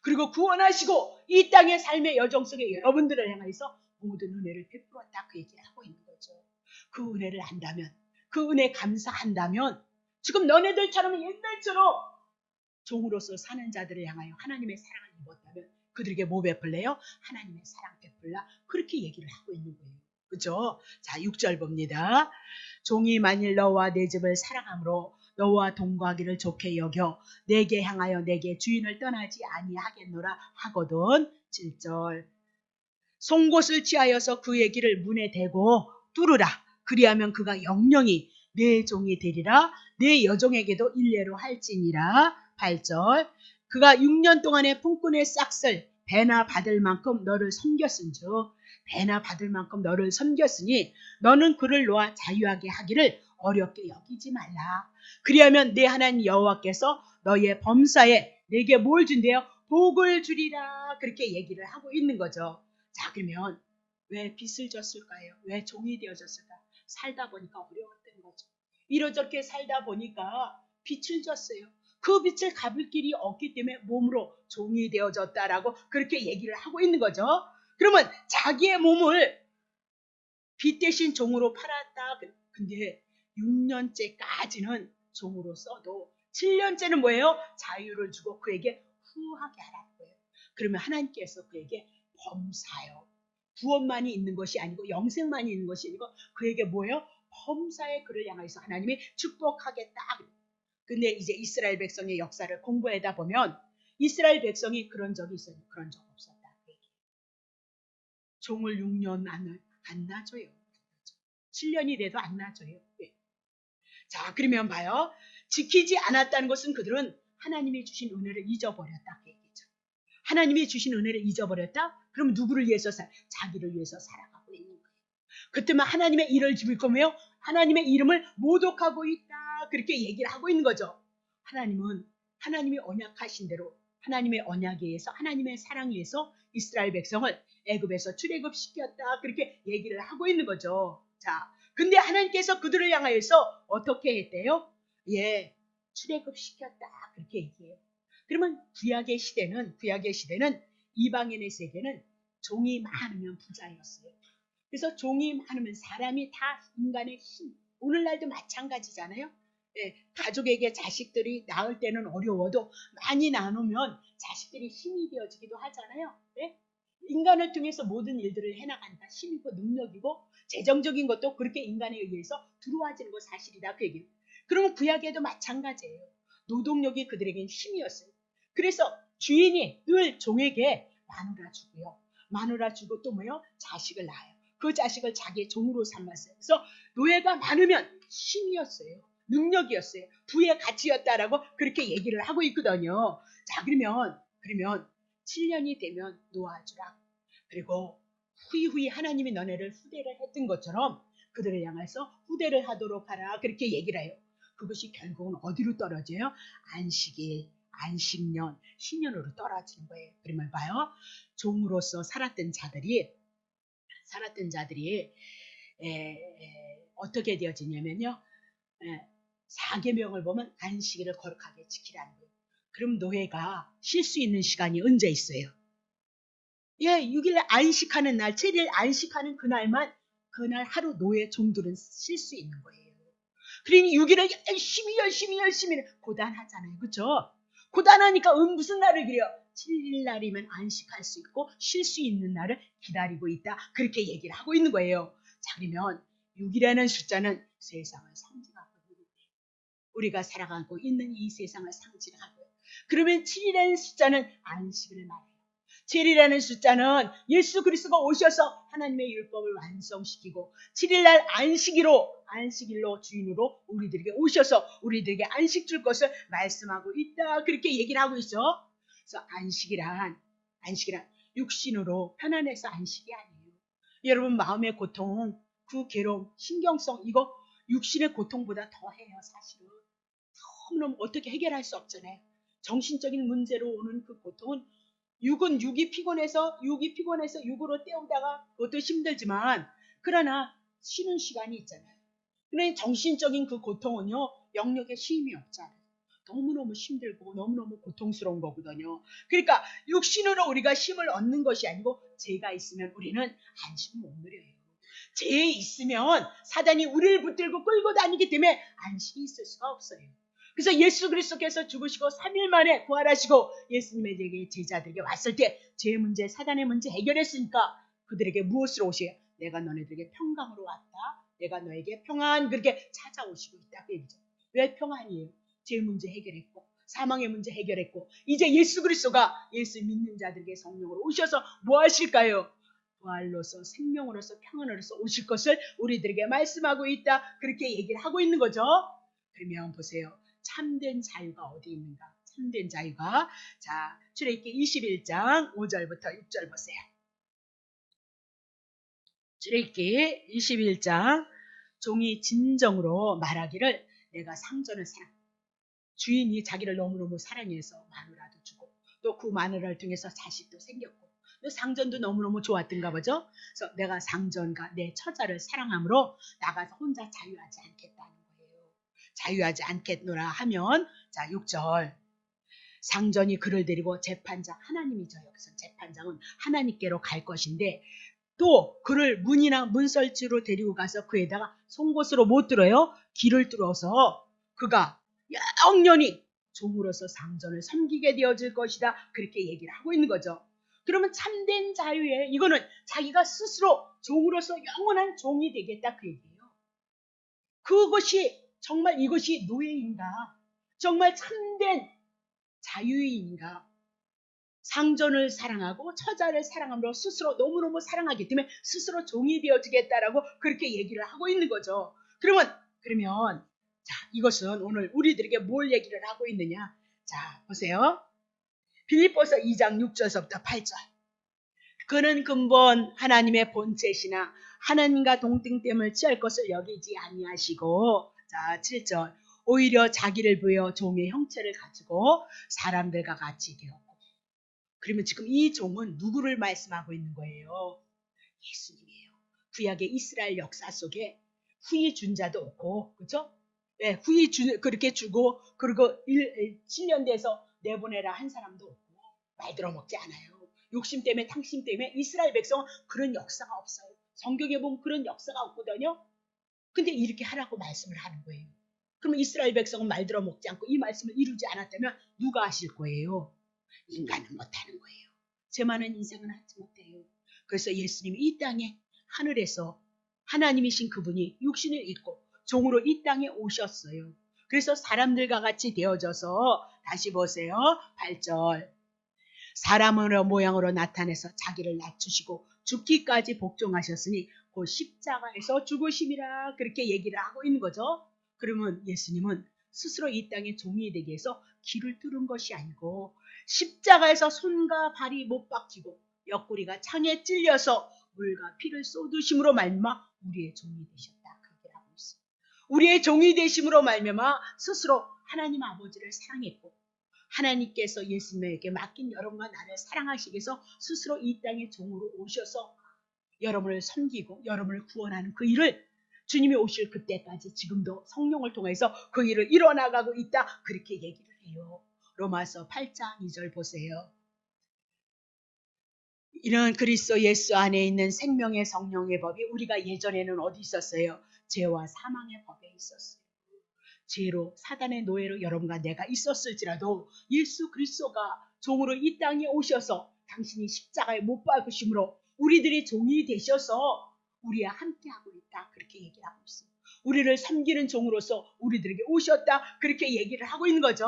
그리고 구원하시고 이 땅의 삶의 여정 속에 여러분들을 향해서 모든 은혜를 베풀었다. 그 얘기를 하고 있는 거죠. 그 은혜를 안다면, 그 은혜 감사한다면, 지금 너네들처럼 옛날처럼 종으로서 사는 자들을 향하여 하나님의 사랑을 입었다면 그들에게 뭐 베풀래요? 하나님의 사랑 베풀라. 그렇게 얘기를 하고 있는 거예요. 그죠? 자, 6절 봅니다. 종이 만일 너와 내 집을 사랑함으로 너와 동거하기를 좋게 여겨 내게 향하여 내게 주인을 떠나지 아니하겠노라 하거든. 7절. 송곳을 취하여서 그의 길을 문에 대고 뚫으라. 그리하면 그가 영영이 내 종이 되리라. 내 여종에게도 일례로 할지니라. 8절. 그가 6년 동안의 품꾼의 싹을 배나 받을 만큼 너를 섬겼은즉, 배나 받을 만큼 너를 섬겼으니 너는 그를 놓아 자유하게 하기를 어렵게 여기지 말라. 그리하면 내 하나님 여호와께서 너의 범사에 내게 뭘 준대요? 복을 주리라. 그렇게 얘기를 하고 있는 거죠. 자, 그러면 왜 빚을 졌을까요? 왜 종이 되어졌을까? 살다 보니까 어려웠던 거죠. 이러저렇게 살다 보니까 빚을 졌어요. 그 빚을 갚을 길이 없기 때문에 몸으로 종이 되어졌다라고 그렇게 얘기를 하고 있는 거죠. 그러면 자기의 몸을 빚 대신 종으로 팔았다. 근데 6년째까지는 종으로 써도 7년째는 뭐예요? 자유를 주고 그에게 후하게 하라는 거예요. 그러면 하나님께서 그에게 범사요. 구원만이 있는 것이 아니고 영생만이 있는 것이 아니고 그에게 뭐예요? 범사의 그를 향해서 하나님이 축복하겠다. 근데 이제 이스라엘 백성의 역사를 공부하다 보면 이스라엘 백성이 그런 적이 있어요. 그런 적 없었다. 종을 6년 안 놔줘요. 7년이 돼도 안 놔줘요. 네. 자, 그러면 봐요. 지키지 않았다는 것은 그들은 하나님이 주신 은혜를 잊어버렸다. 그 얘기죠. 하나님이 주신 은혜를 잊어버렸다? 그럼 누구를 위해서 자기를 위해서 살아가고 있는 거예요. 그때만 하나님의 일을 집을 거며 하나님의 이름을 모독하고 있다. 그렇게 얘기를 하고 있는 거죠. 하나님은 하나님이 언약하신 대로 하나님의 언약에 의해서 하나님의 사랑에 의해서 이스라엘 백성을 애굽에서 출애굽시켰다. 그렇게 얘기를 하고 있는 거죠. 자, 근데 하나님께서 그들을 향하여서 어떻게 했대요? 예, 출애굽시켰다. 그렇게 얘기해요. 그러면 구약의 시대는 이방인의 세계는 종이 많으면 부자였어요. 그래서 종이 많으면 사람이 다 인간의 힘, 오늘날도 마찬가지잖아요. 예, 가족에게 자식들이 낳을 때는 어려워도 많이 나누면 자식들이 힘이 되어지기도 하잖아요. 예? 인간을 통해서 모든 일들을 해나간다. 힘이고 능력이고 재정적인 것도 그렇게 인간에 의해서 들어와지는 거 사실이다. 그 얘기예요. 그러면 구약에도 마찬가지예요. 노동력이 그들에겐 힘이었어요. 그래서 주인이 늘 종에게 마누라 주고요. 마누라 주고 또 뭐요? 자식을 낳아요. 그 자식을 자기의 종으로 삼았어요. 그래서 노예가 많으면 힘이었어요. 능력이었어요. 부의 가치였다라고 그렇게 얘기를 하고 있거든요. 자, 그러면 7년이 되면 놓아주라. 그리고 후이 하나님이 너네를 후대를 했던 것처럼 그들을 향해서 후대를 하도록 하라. 그렇게 얘기를 해요. 그것이 결국은 어디로 떨어져요? 안식일, 안식년, 신년으로 떨어지는 거예요. 그러면 봐요. 종으로서 살았던 자들이 어떻게 되어지냐면요. 사계명을 보면 안식일을 거룩하게 지키라는 거예요. 그럼 노예가 쉴 수 있는 시간이 언제 있어요? 예, 6일 안식하는 날, 7일 안식하는 그날만 그날 하루 노예 종들은 쉴 수 있는 거예요. 그러니 6일을 열심히 고단하잖아요. 그렇죠? 고단하니까 무슨 날을 기려? 7일 날이면 안식할 수 있고 쉴 수 있는 날을 기다리고 있다. 그렇게 얘기를 하고 있는 거예요. 자, 그러면 6이라는 숫자는 세상을 상징하고 있는 거예요. 우리가 살아가고 있는 이 세상을 상징하고요. 그러면 7이라는 숫자는 안식을 말해요. 7이라는 숫자는 예수 그리스도가 오셔서 하나님의 율법을 완성시키고 7일날 안식일로 주인으로 우리들에게 오셔서 우리들에게 안식 줄 것을 말씀하고 있다. 그렇게 얘기를 하고 있어. 그래서 안식이란 육신으로 편안해서 안식이 아니에요. 여러분 마음의 고통 그 괴로움, 신경성, 이거 육신의 고통보다 더해요, 사실은. 너무너무 어떻게 해결할 수 없잖아요. 정신적인 문제로 오는 그 고통은 육은 육이 피곤해서 육으로 때우다가 그것도 힘들지만, 그러나 쉬는 시간이 있잖아요. 그러니 정신적인 그 고통은요, 영역에 쉼이 없잖아요. 너무너무 힘들고 너무너무 고통스러운 거거든요. 그러니까 육신으로 우리가 힘을 얻는 것이 아니고, 죄가 있으면 우리는 안심을 못 누려요. 죄에 있으면 사단이 우리를 붙들고 끌고 다니기 때문에 안심이 있을 수가 없어요. 그래서 예수 그리스도께서 죽으시고 3일 만에 부활하시고 예수님에게 제자들에게 왔을 때 죄의 문제, 사단의 문제 해결했으니까 그들에게 무엇으로 오셔요? 내가 너네들에게 평강으로 왔다. 내가 너에게 평안, 그렇게 찾아오시고 있다. 그 얘기죠. 왜 평안이에요? 죄의 문제 해결했고 사망의 문제 해결했고, 이제 예수 그리스도가 예수 믿는 자들에게 성령으로 오셔서 뭐 하실까요? 부활로서, 생명으로서, 평안으로서 오실 것을 우리들에게 말씀하고 있다. 그렇게 얘기를 하고 있는 거죠. 그러면 보세요. 참된 자유가 어디 있는가? 참된 자유가, 자, 출애굽기 21장 5절부터 6절 보세요. 출애굽기 21장, 종이 진정으로 말하기를 내가 상전을 사랑, 주인이 자기를 너무너무 사랑해서 마누라도 주고 또 그 마누라를 통해서 자식도 생겼고 상전도 너무너무 좋았던가 보죠. 그래서 내가 상전과 내 처자를 사랑함으로 나가서 혼자 자유하지 않겠다는 거예요. 자유하지 않겠노라 하면, 자, 6절, 상전이 그를 데리고 재판장, 하나님이죠. 여기서 재판장은 하나님께로 갈 것인데, 또 그를 문이나 문설주로 데리고 가서 그에다가 송곳으로 못 들어요. 길을 뚫어서 그가 영원히 종으로서 상전을 섬기게 되어질 것이다. 그렇게 얘기를 하고 있는 거죠. 그러면 참된 자유에, 이거는 자기가 스스로 종으로서 영원한 종이 되겠다, 그 얘기예요. 그것이 정말, 이것이 노예인가? 정말 참된 자유인가? 상전을 사랑하고 처자를 사랑함으로 스스로 너무너무 사랑하기 때문에 스스로 종이 되어지겠다라고 그렇게 얘기를 하고 있는 거죠. 그러면 자, 이것은 오늘 우리들에게 뭘 얘기를 하고 있느냐? 자, 보세요. 빌립보서 2장 6절서부터 8절. 그는 근본 하나님의 본체시나 하나님과 동등됨을 취할 것을 여기지 아니하시고, 자, 7절. 오히려 자기를 부여 종의 형체를 가지고 사람들과 같이 되었고. 그러면 지금 이 종은 누구를 말씀하고 있는 거예요? 예수님이에요. 구약의 이스라엘 역사 속에 후이 준 자도 없고, 그렇죠? 네, 그렇게 주고 그리고 7년 돼서 내보내라 한 사람도 없고, 말 들어먹지 않아요. 욕심 때문에, 탕심 때문에 이스라엘 백성은 그런 역사가 없어요. 성경에 보면 그런 역사가 없거든요. 근데 이렇게 하라고 말씀을 하는 거예요. 그러면 이스라엘 백성은 말 들어먹지 않고 이 말씀을 이루지 않았다면 누가 하실 거예요? 인간은 못하는 거예요. 제 많은 인생은 하지 못해요. 그래서 예수님이 이 땅에, 하늘에서 하나님이신 그분이 육신을 입고 종으로 이 땅에 오셨어요. 그래서 사람들과 같이 되어져서, 다시 보세요. 8절. 사람으로 모양으로 나타내서 자기를 낮추시고 죽기까지 복종하셨으니 곧 십자가에서 죽으심이라, 그렇게 얘기를 하고 있는 거죠. 그러면 예수님은 스스로 이 땅에 종이 되기 위해서 길을 뚫은 것이 아니고 십자가에서 손과 발이 못 박히고 옆구리가 창에 찔려서 물과 피를 쏟으심으로 말미암아 우리의 종이 되셨다, 그렇게 하고 있어요. 우리의 종이 되심으로 말미암아 스스로 하나님 아버지를 사랑했고, 하나님께서 예수님에게 맡긴 여러분과 나를 사랑하시기 위해서 스스로 이 땅에 종으로 오셔서 여러분을 섬기고 여러분을 구원하는 그 일을, 주님이 오실 그때까지 지금도 성령을 통해서 그 일을 이뤄나가고 있다, 그렇게 얘기를 해요. 로마서 8장 2절 보세요. 이런 그리스도 예수 안에 있는 생명의 성령의 법이 우리가 예전에는 어디 있었어요? 죄와 사망의 법에 있었어요. 죄로, 사단의 노예로 여러분과 내가 있었을지라도 예수 그리스도가 종으로 이 땅에 오셔서 당신이 십자가에 못 박으심으로 우리들이 종이 되셔서 우리와 함께하고 있다, 그렇게 얘기를 하고 있어요. 우리를 섬기는 종으로서 우리들에게 오셨다, 그렇게 얘기를 하고 있는 거죠.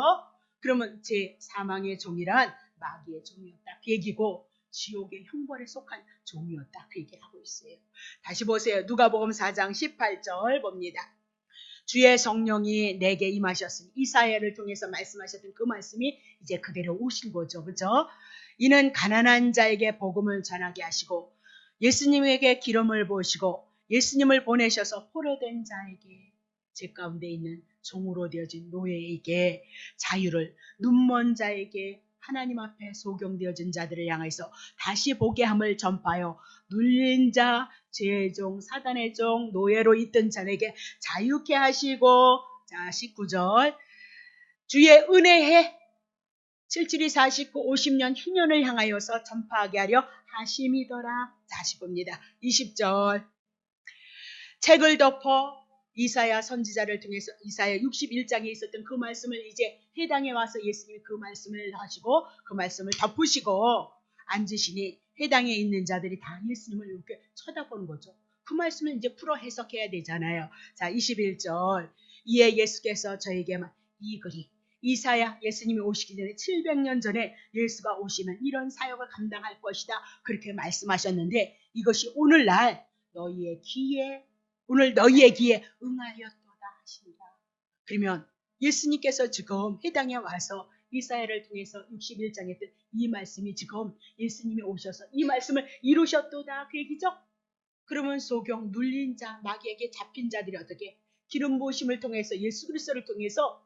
그러면 제 사망의 종이란 마귀의 종이었다, 그 얘기고, 지옥의 형벌에 속한 종이었다, 그 얘기를 하고 있어요. 다시 보세요. 누가복음 4장 18절 봅니다. 주의 성령이 내게 임하셨으니, 이사야를 통해서 말씀하셨던 그 말씀이 이제 그대로 오신 거죠. 그렇죠? 이는 가난한 자에게 복음을 전하게 하시고 예수님에게 기름을 부으시고 예수님을 보내셔서 포로된 자에게, 제 가운데 있는 종으로 되어진 노예에게 자유를, 눈먼 자에게 하나님 앞에 소경되어진 자들을 향해서 다시 보게 함을 전파하여 눌린 자, 죄의 종, 사단의 종, 노예로 있던 자에게 자유케 하시고, 자 19절, 주의 은혜에 77이 49, 50년 희년을 향하여서 전파하게 하려 하심이더라. 다시 봅니다. 20절, 책을 덮어 이사야 선지자를 통해서 이사야 61장에 있었던 그 말씀을 이제 해당에 와서 예수님이 그 말씀을 하시고 그 말씀을 덮으시고 앉으시니 해당에 있는 자들이 다 예수님을 이렇게 쳐다보는 거죠. 그 말씀을 이제 풀어 해석해야 되잖아요. 자 21절, 이에 예수께서 저에게 이 글이 이사야, 예수님이 오시기 전에 700년 전에 예수가 오시면 이런 사역을 감당할 것이다, 그렇게 말씀하셨는데 이것이 오늘날 너희의 귀에, 오늘 너희의 귀에 응하였도다 하십니다. 그러면 예수님께서 지금 해당에 와서 이사야를 통해서 61장에 했던 이 말씀이 지금 예수님이 오셔서 이 말씀을 이루셨도다, 그 얘기죠. 그러면 소경, 눌린 자, 마귀에게 잡힌 자들이 어떻게 기름 부으심을 통해서 예수 그리스도를 통해서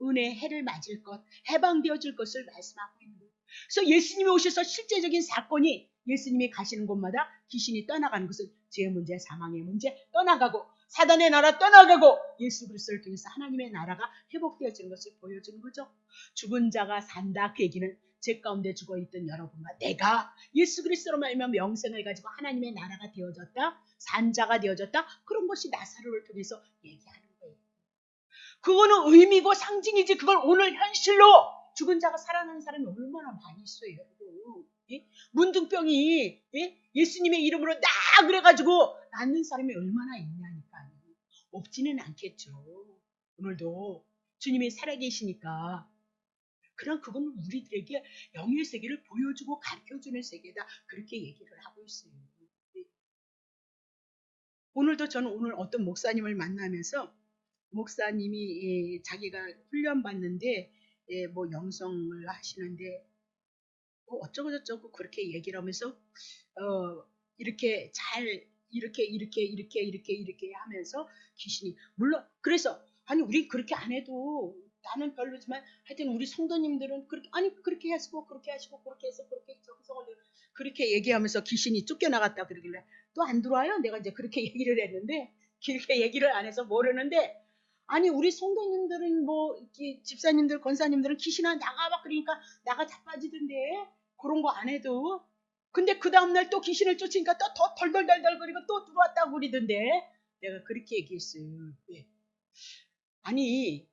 은혜 해를 맞을 것, 해방되어질 것을 말씀하고 있는 거예요. 그래서 예수님이 오셔서 실제적인 사건이 예수님이 가시는 곳마다 귀신이 떠나가는 것은 죄의 문제, 사망의 문제 떠나가고 사단의 나라 떠나가고 예수 그리스도를 통해서 하나님의 나라가 회복되어지는 것을 보여주는 거죠. 죽은 자가 산다, 그 얘기는 죄 가운데 죽어있던 여러분과 내가 예수 그리스도로 말미암아 영생을 가지고 하나님의 나라가 되어졌다, 산자가 되어졌다, 그런 것이 나사로를 통해서 얘기하는 거예요. 그거는 의미고 상징이지, 그걸 오늘 현실로 죽은 자가 살아나는 사람이 얼마나 많이 있어요, 여러분. 예? 문둥병이 예수님의 이름으로 나 그래가지고 낫는 사람이 얼마나 있냐니까요. 없지는 않겠죠. 오늘도 주님이 살아계시니까. 그럼 그건 우리들에게 영의 세계를 보여주고 가르쳐주는 세계다, 그렇게 얘기를 하고 있어요. 오늘도 저는 오늘 어떤 목사님을 만나면서 목사님이 자기가 훈련 받는데 뭐 영성을 하시는데 뭐 어쩌고 저쩌고 그렇게 얘기를 하면서 이렇게 잘 이렇게 하면서 귀신이, 물론 그래서 아니 우리 그렇게 안 해도 나는 별로지만 하여튼 우리 성도님들은 그렇게, 아니 그렇게 하시고 그렇게 하시고 그렇게 해서 그렇게 적성을 그렇게 얘기하면서 귀신이 쫓겨나갔다 그러길래 또 안 들어와요? 내가 이제 그렇게 얘기를 했는데 길게 얘기를 안 해서 모르는데, 아니 우리 성도님들은 뭐 집사님들 권사님들은 귀신아 나가봐 그러니까 나가 자빠지던데 그런 거 안 해도, 근데 그 다음날 또 귀신을 쫓으니까 또 더 덜덜덜덜거리고 또 들어왔다고 그러던데 내가 그렇게 얘기했어요. 네. 아니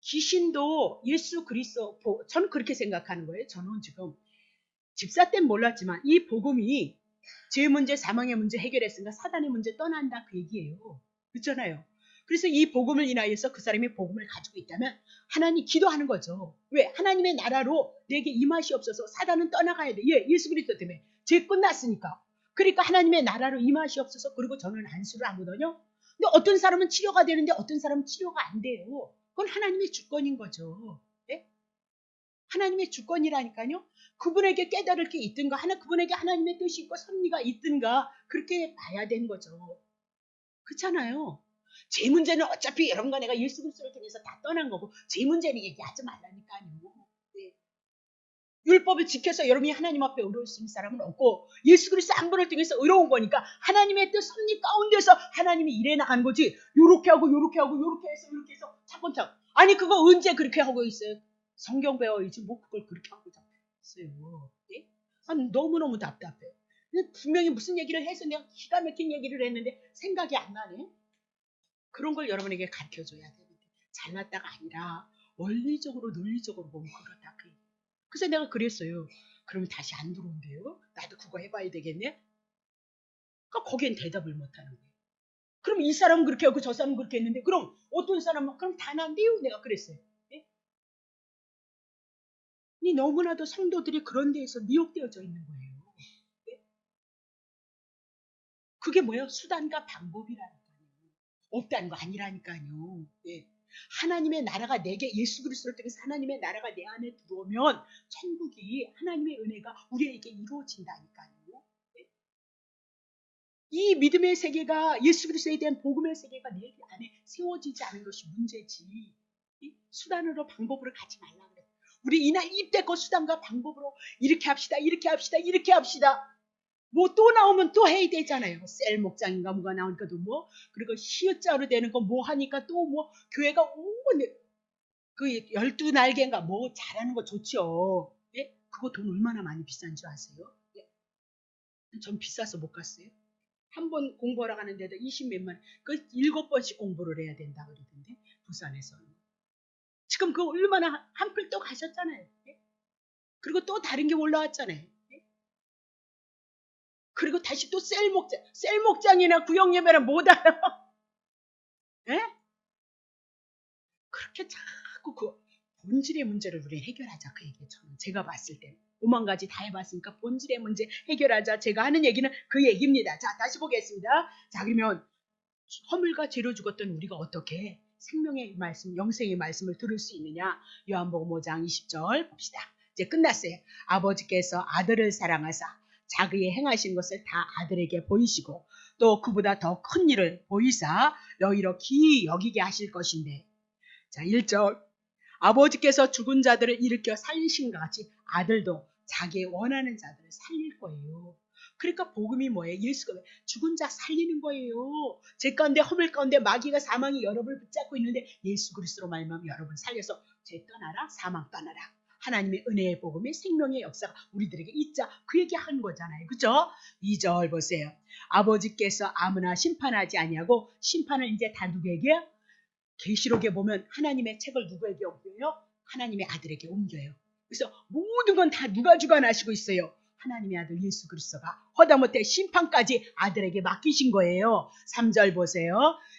귀신도 예수 그리스도, 저는 그렇게 생각하는 거예요. 저는 지금 집사 때는 몰랐지만 이 복음이 죄의 문제, 사망의 문제 해결했으니까 사단의 문제 떠난다, 그 얘기예요. 그렇잖아요. 그래서 이 복음을 인하여서 그 사람이 복음을 가지고 있다면 하나님 기도하는 거죠. 왜? 하나님의 나라로 내게 임하시옵소서. 사단은 떠나가야 돼. 예수 그리스도 때문에 죄 끝났으니까. 그러니까 하나님의 나라로 임하시옵소서. 그리고 저는 안수를 하거든요. 근데 어떤 사람은 치료가 되는데 어떤 사람은 치료가 안 돼요. 그건 하나님의 주권인 거죠. 네? 하나님의 주권이라니까요. 그분에게 깨달을 게 있든가, 그분에게 하나님의 뜻이 있고 섭리가 있든가, 그렇게 봐야 되는 거죠. 그렇잖아요. 제 문제는 어차피 이런 거 내가 예수 그리스도를 통해서 다 떠난 거고 제 문제는 얘기하지 말라니까요. 네. 율법을 지켜서 여러분이 하나님 앞에 의로울 수 있는 사람은 없고 예수 그리스도 한 분을 통해서 의로운 거니까 하나님의 뜻 섭리 가운데서 하나님이 일해 나간 거지, 요렇게 하고 요렇게 하고 요렇게 해서 차근차근. 아니 그거 언제 그렇게 하고 있어요? 성경 배워야지 뭐 그걸 그렇게 하고 있어요. 네? 너무너무 답답해. 분명히 무슨 얘기를 해서 내가 기가 막힌 얘기를 했는데 생각이 안 나네. 그런 걸 여러분에게 가르쳐줘야 되는데 잘났다가 아니라 원리적으로 논리적으로 보면 그렇다, 그 얘기. 그래서 내가 그랬어요. 그러면 다시 안 들어온대요. 나도 그거 해봐야 되겠네. 그러니까 거기엔 대답을 못하는 거예요. 그럼 이 사람은 그렇게 하고 저 사람은 그렇게 했는데 그럼 어떤 사람은 그럼 다 난데요? 내가 그랬어요. 네? 너무나도 성도들이 그런 데에서 미혹되어져 있는 거예요. 네? 그게 뭐예요? 수단과 방법이라니까요. 없다는 거 아니라니까요. 네. 하나님의 나라가 내게 예수 그리스도를 통해서 하나님의 나라가 내 안에 들어오면 천국이 하나님의 은혜가 우리에게 이루어진다니까요. 네. 이 믿음의 세계가 예수 그리스도에 대한 복음의 세계가 내 안에 세워지지 않은 것이 문제지. 수단으로 방법으로 가지 말라 그래. 우리 이날 입대껏 수단과 방법으로 이렇게 합시다, 이렇게 합시다, 이렇게 합시다. 뭐 또 나오면 또 해야 되잖아요. 셀 목장인가 뭐가 나오니까 또 뭐, 그리고 히읗자로 되는 거 뭐 하니까 또 뭐 교회가 그 12날개인가 뭐 잘하는 거 좋죠. 예? 그거 돈 얼마나 많이 비싼 줄 아세요? 예? 전 비싸서 못 갔어요. 한 번 공부하러 가는데도 20몇만, 그 7번씩 공부를 해야 된다 그러던데, 부산에서는. 지금 그 얼마나 한풀 또 가셨잖아요. 예? 그리고 또 다른 게 올라왔잖아요. 예? 그리고 다시 또 셀목장이나 구역예배는 못 알아. 예? 그렇게 자꾸 그 본질의 문제를 우리 해결하자 그 얘기예요. 저는 제가 봤을 때 오만 가지 다 해봤으니까 본질의 문제 해결하자. 제가 하는 얘기는 그 얘기입니다. 자, 다시 보겠습니다. 자, 그러면 허물과 죄로 죽었던 우리가 어떻게 생명의 말씀, 영생의 말씀을 들을 수 있느냐? 요한복음 5장 20절 봅시다. 이제 끝났어요. 아버지께서 아들을 사랑하사 자기의 행하신 것을 다 아들에게 보이시고 또 그보다 더 큰 일을 보이사 너희로 기이 여기게 하실 것인데. 자, 1절. 아버지께서 죽은 자들을 일으켜 살리신 것 같이 아들도 자기의 원하는 자들을 살릴 거예요. 그러니까 복음이 뭐예요? 예수가 죽은 자 살리는 거예요. 죄 가운데 허물 가운데 마귀가 사망이 여러분을 붙잡고 있는데 예수 그리스도로 말미암아 여러분을 살려서 죄 떠나라, 사망 떠나라. 하나님의 은혜의 복음의 생명의 역사가 우리들에게 있자. 그 얘기하는 거잖아요. 그죠? 2절 보세요. 아버지께서 아무나 심판하지 아니하고 심판을 이제 다 누구에게? 계시록에 보면 하나님의 책을 누구에게 옮겨요? 하나님의 아들에게 옮겨요. 그래서 모든 건 다 누가 주관하시고 있어요? 하나님의 아들 예수 그리스도가 허다못해 심판까지 아들에게 맡기신 거예요. 3절 보세요.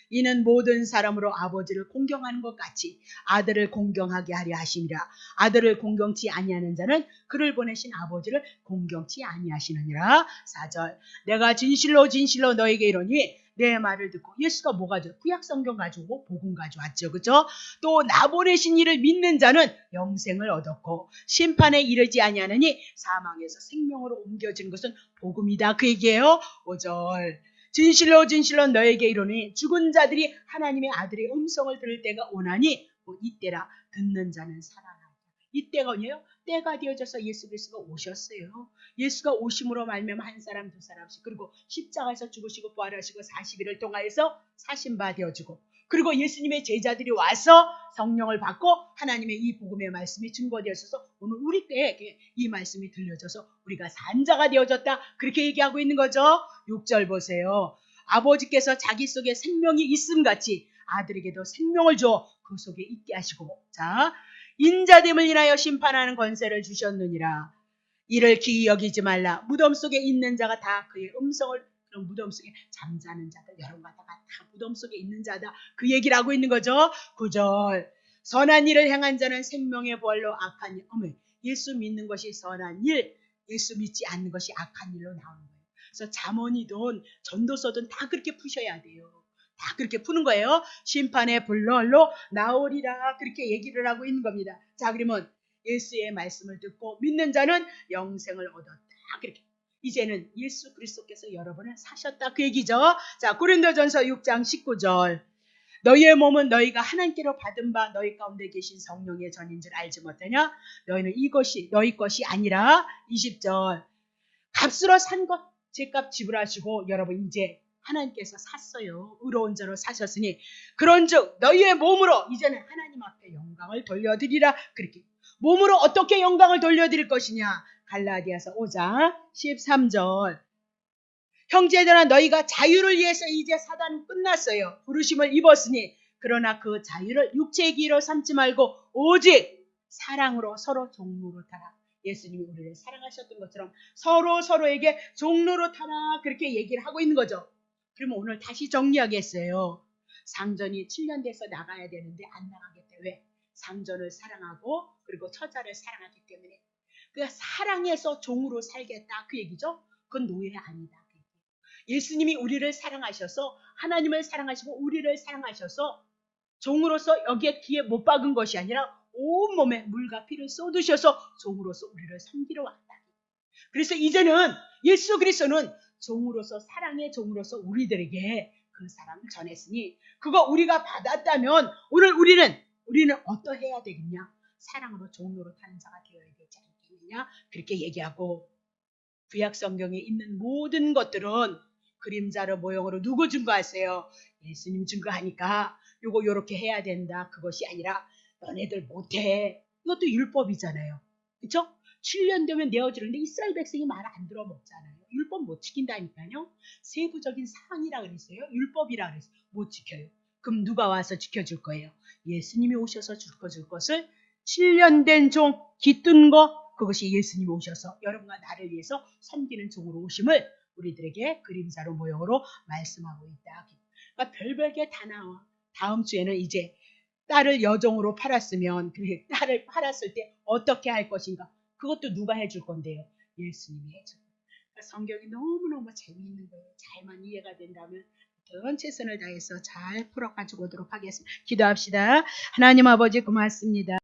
이는 모든 사람으로 아버지를 공경하는 것 같이 아들을 공경하게 하려 하심이라. 아들을 공경치 아니하는 자는 그를 보내신 아버지를 공경치 아니하시느니라. 4절. 내가 진실로 진실로 너에게 이르노니 내 말을 듣고 예수가 뭐 가져? 구약 성경 가지고 복음 가져왔죠. 그죠? 또 나 보내신 이를 믿는 자는 영생을 얻었고 심판에 이르지 아니하느니 사망에서 생명으로 옮겨진 것은 복음이다. 그 얘기예요. 5절. 진실로 진실로 너에게 이르노니 죽은 자들이 하나님의 아들의 음성을 들을 때가 오나니 이때라 듣는 자는 살아나리라. 이때가 뭐예요? 때가 되어져서 예수 그리스도가 오셨어요. 예수가 오심으로 말미암아 한 사람 두 사람씩 그리고 십자가에서 죽으시고 부활하시고 40일을 통하여서 사신바 되어지고 그리고 예수님의 제자들이 와서 성령을 받고 하나님의 이 복음의 말씀이 증거되어져서 오늘 우리 때에 이 말씀이 들려져서 우리가 산자가 되어졌다. 그렇게 얘기하고 있는 거죠. 6절 보세요. 아버지께서 자기 속에 생명이 있음같이 아들에게도 생명을 줘 그 속에 있게 하시고 자 인자됨을 인하여 심판하는 권세를 주셨느니라. 이를 기이 여기지 말라. 무덤 속에 있는 자가 다 그의 음성을 그런 무덤 속에 잠자는 자들 여러분 같다가 다 무덤 속에 있는 자다. 그 얘기를 하고 있는 거죠. 9절. 선한 일을 행한 자는 생명의 벌로 악한 일. 어머, 예수 믿는 것이 선한 일, 예수 믿지 않는 것이 악한 일로 나오는 거예요. 그래서 잠언이든 전도서든 다 그렇게 푸셔야 돼요. 다 그렇게 푸는 거예요. 심판의 불로로 나오리라 그렇게 얘기를 하고 있는 겁니다. 자, 그러면 예수의 말씀을 듣고 믿는 자는 영생을 얻었다. 그렇게 이제는 예수 그리스도께서 여러분을 사셨다 그 얘기죠. 자, 고린도전서 6장 19절. 너희의 몸은 너희가 하나님께로 받은 바 너희 가운데 계신 성령의 전인 줄 알지 못하냐? 너희는 이것이 너희 것이 아니라 20절. 값으로 산 것 제값 지불하시고 여러분 이제 하나님께서 샀어요. 의로운 자로 사셨으니 그런즉 너희의 몸으로 이제는 하나님 앞에 영광을 돌려드리라. 그렇게 몸으로 어떻게 영광을 돌려드릴 것이냐. 갈라디아서 5장 13절. 형제들아 너희가 자유를 위해서 이제 사단은 끝났어요. 부르심을 입었으니 그러나 그 자유를 육체의 기로 삼지 말고 오직 사랑으로 서로 종로로 타라. 예수님이 우리를 사랑하셨던 것처럼 서로에게 종로로 타라 그렇게 얘기를 하고 있는 거죠. 그러면 오늘 다시 정리하겠어요. 상전이 7년 돼서 나가야 되는데 안 나가겠대. 왜? 상전을 사랑하고 그리고 처자를 사랑하기 때문에 그 사랑해서 종으로 살겠다 그 얘기죠. 그건 노예 아니다. 예수님이 우리를 사랑하셔서 하나님을 사랑하시고 우리를 사랑하셔서 종으로서 여기에 귀에 못 박은 것이 아니라 온몸에 물과 피를 쏟으셔서 종으로서 우리를 섬기러 왔다. 그래서 이제는 예수 그리스도는 종으로서 사랑의 종으로서 우리들에게 그 사랑을 전했으니 그거 우리가 받았다면 오늘 우리는 어떠해야 되겠냐? 사랑으로 종로로 타는 자가 되어야 되지 않겠느냐? 그렇게 얘기하고 구약 성경에 있는 모든 것들은 그림자로 모형으로 누구 증거하세요? 예수님 증거하니까 요거 요렇게 해야 된다. 그것이 아니라 너네들 못해. 이것도 율법이잖아요. 그렇죠? 7년 되면 내어지는데 이스라엘 백성이 말 안 들어 먹잖아요. 율법 못 지킨다니까요. 세부적인 사항이라 그랬어요. 율법이라 그랬어요. 못 지켜요. 그럼 누가 와서 지켜줄 거예요? 예수님이 오셔서 줄 것을 7년 된 종 깃든 거 그것이 예수님이 오셔서 여러분과 나를 위해서 섬기는 종으로 오심을 우리들에게 그림자로 모형으로 말씀하고 있다. 그러니까 별별 게 다 나와. 다음 주에는 이제 딸을 여종으로 팔았으면 그 딸을 팔았을 때 어떻게 할 것인가? 그것도 누가 해줄 건데요? 예수님이 해줄 거예요. 그러니까 성경이 너무너무 재미있는 거예요. 잘만 이해가 된다면 전 최선을 다해서 잘 풀어가지고 오도록 하겠습니다. 기도합시다. 하나님 아버지 고맙습니다.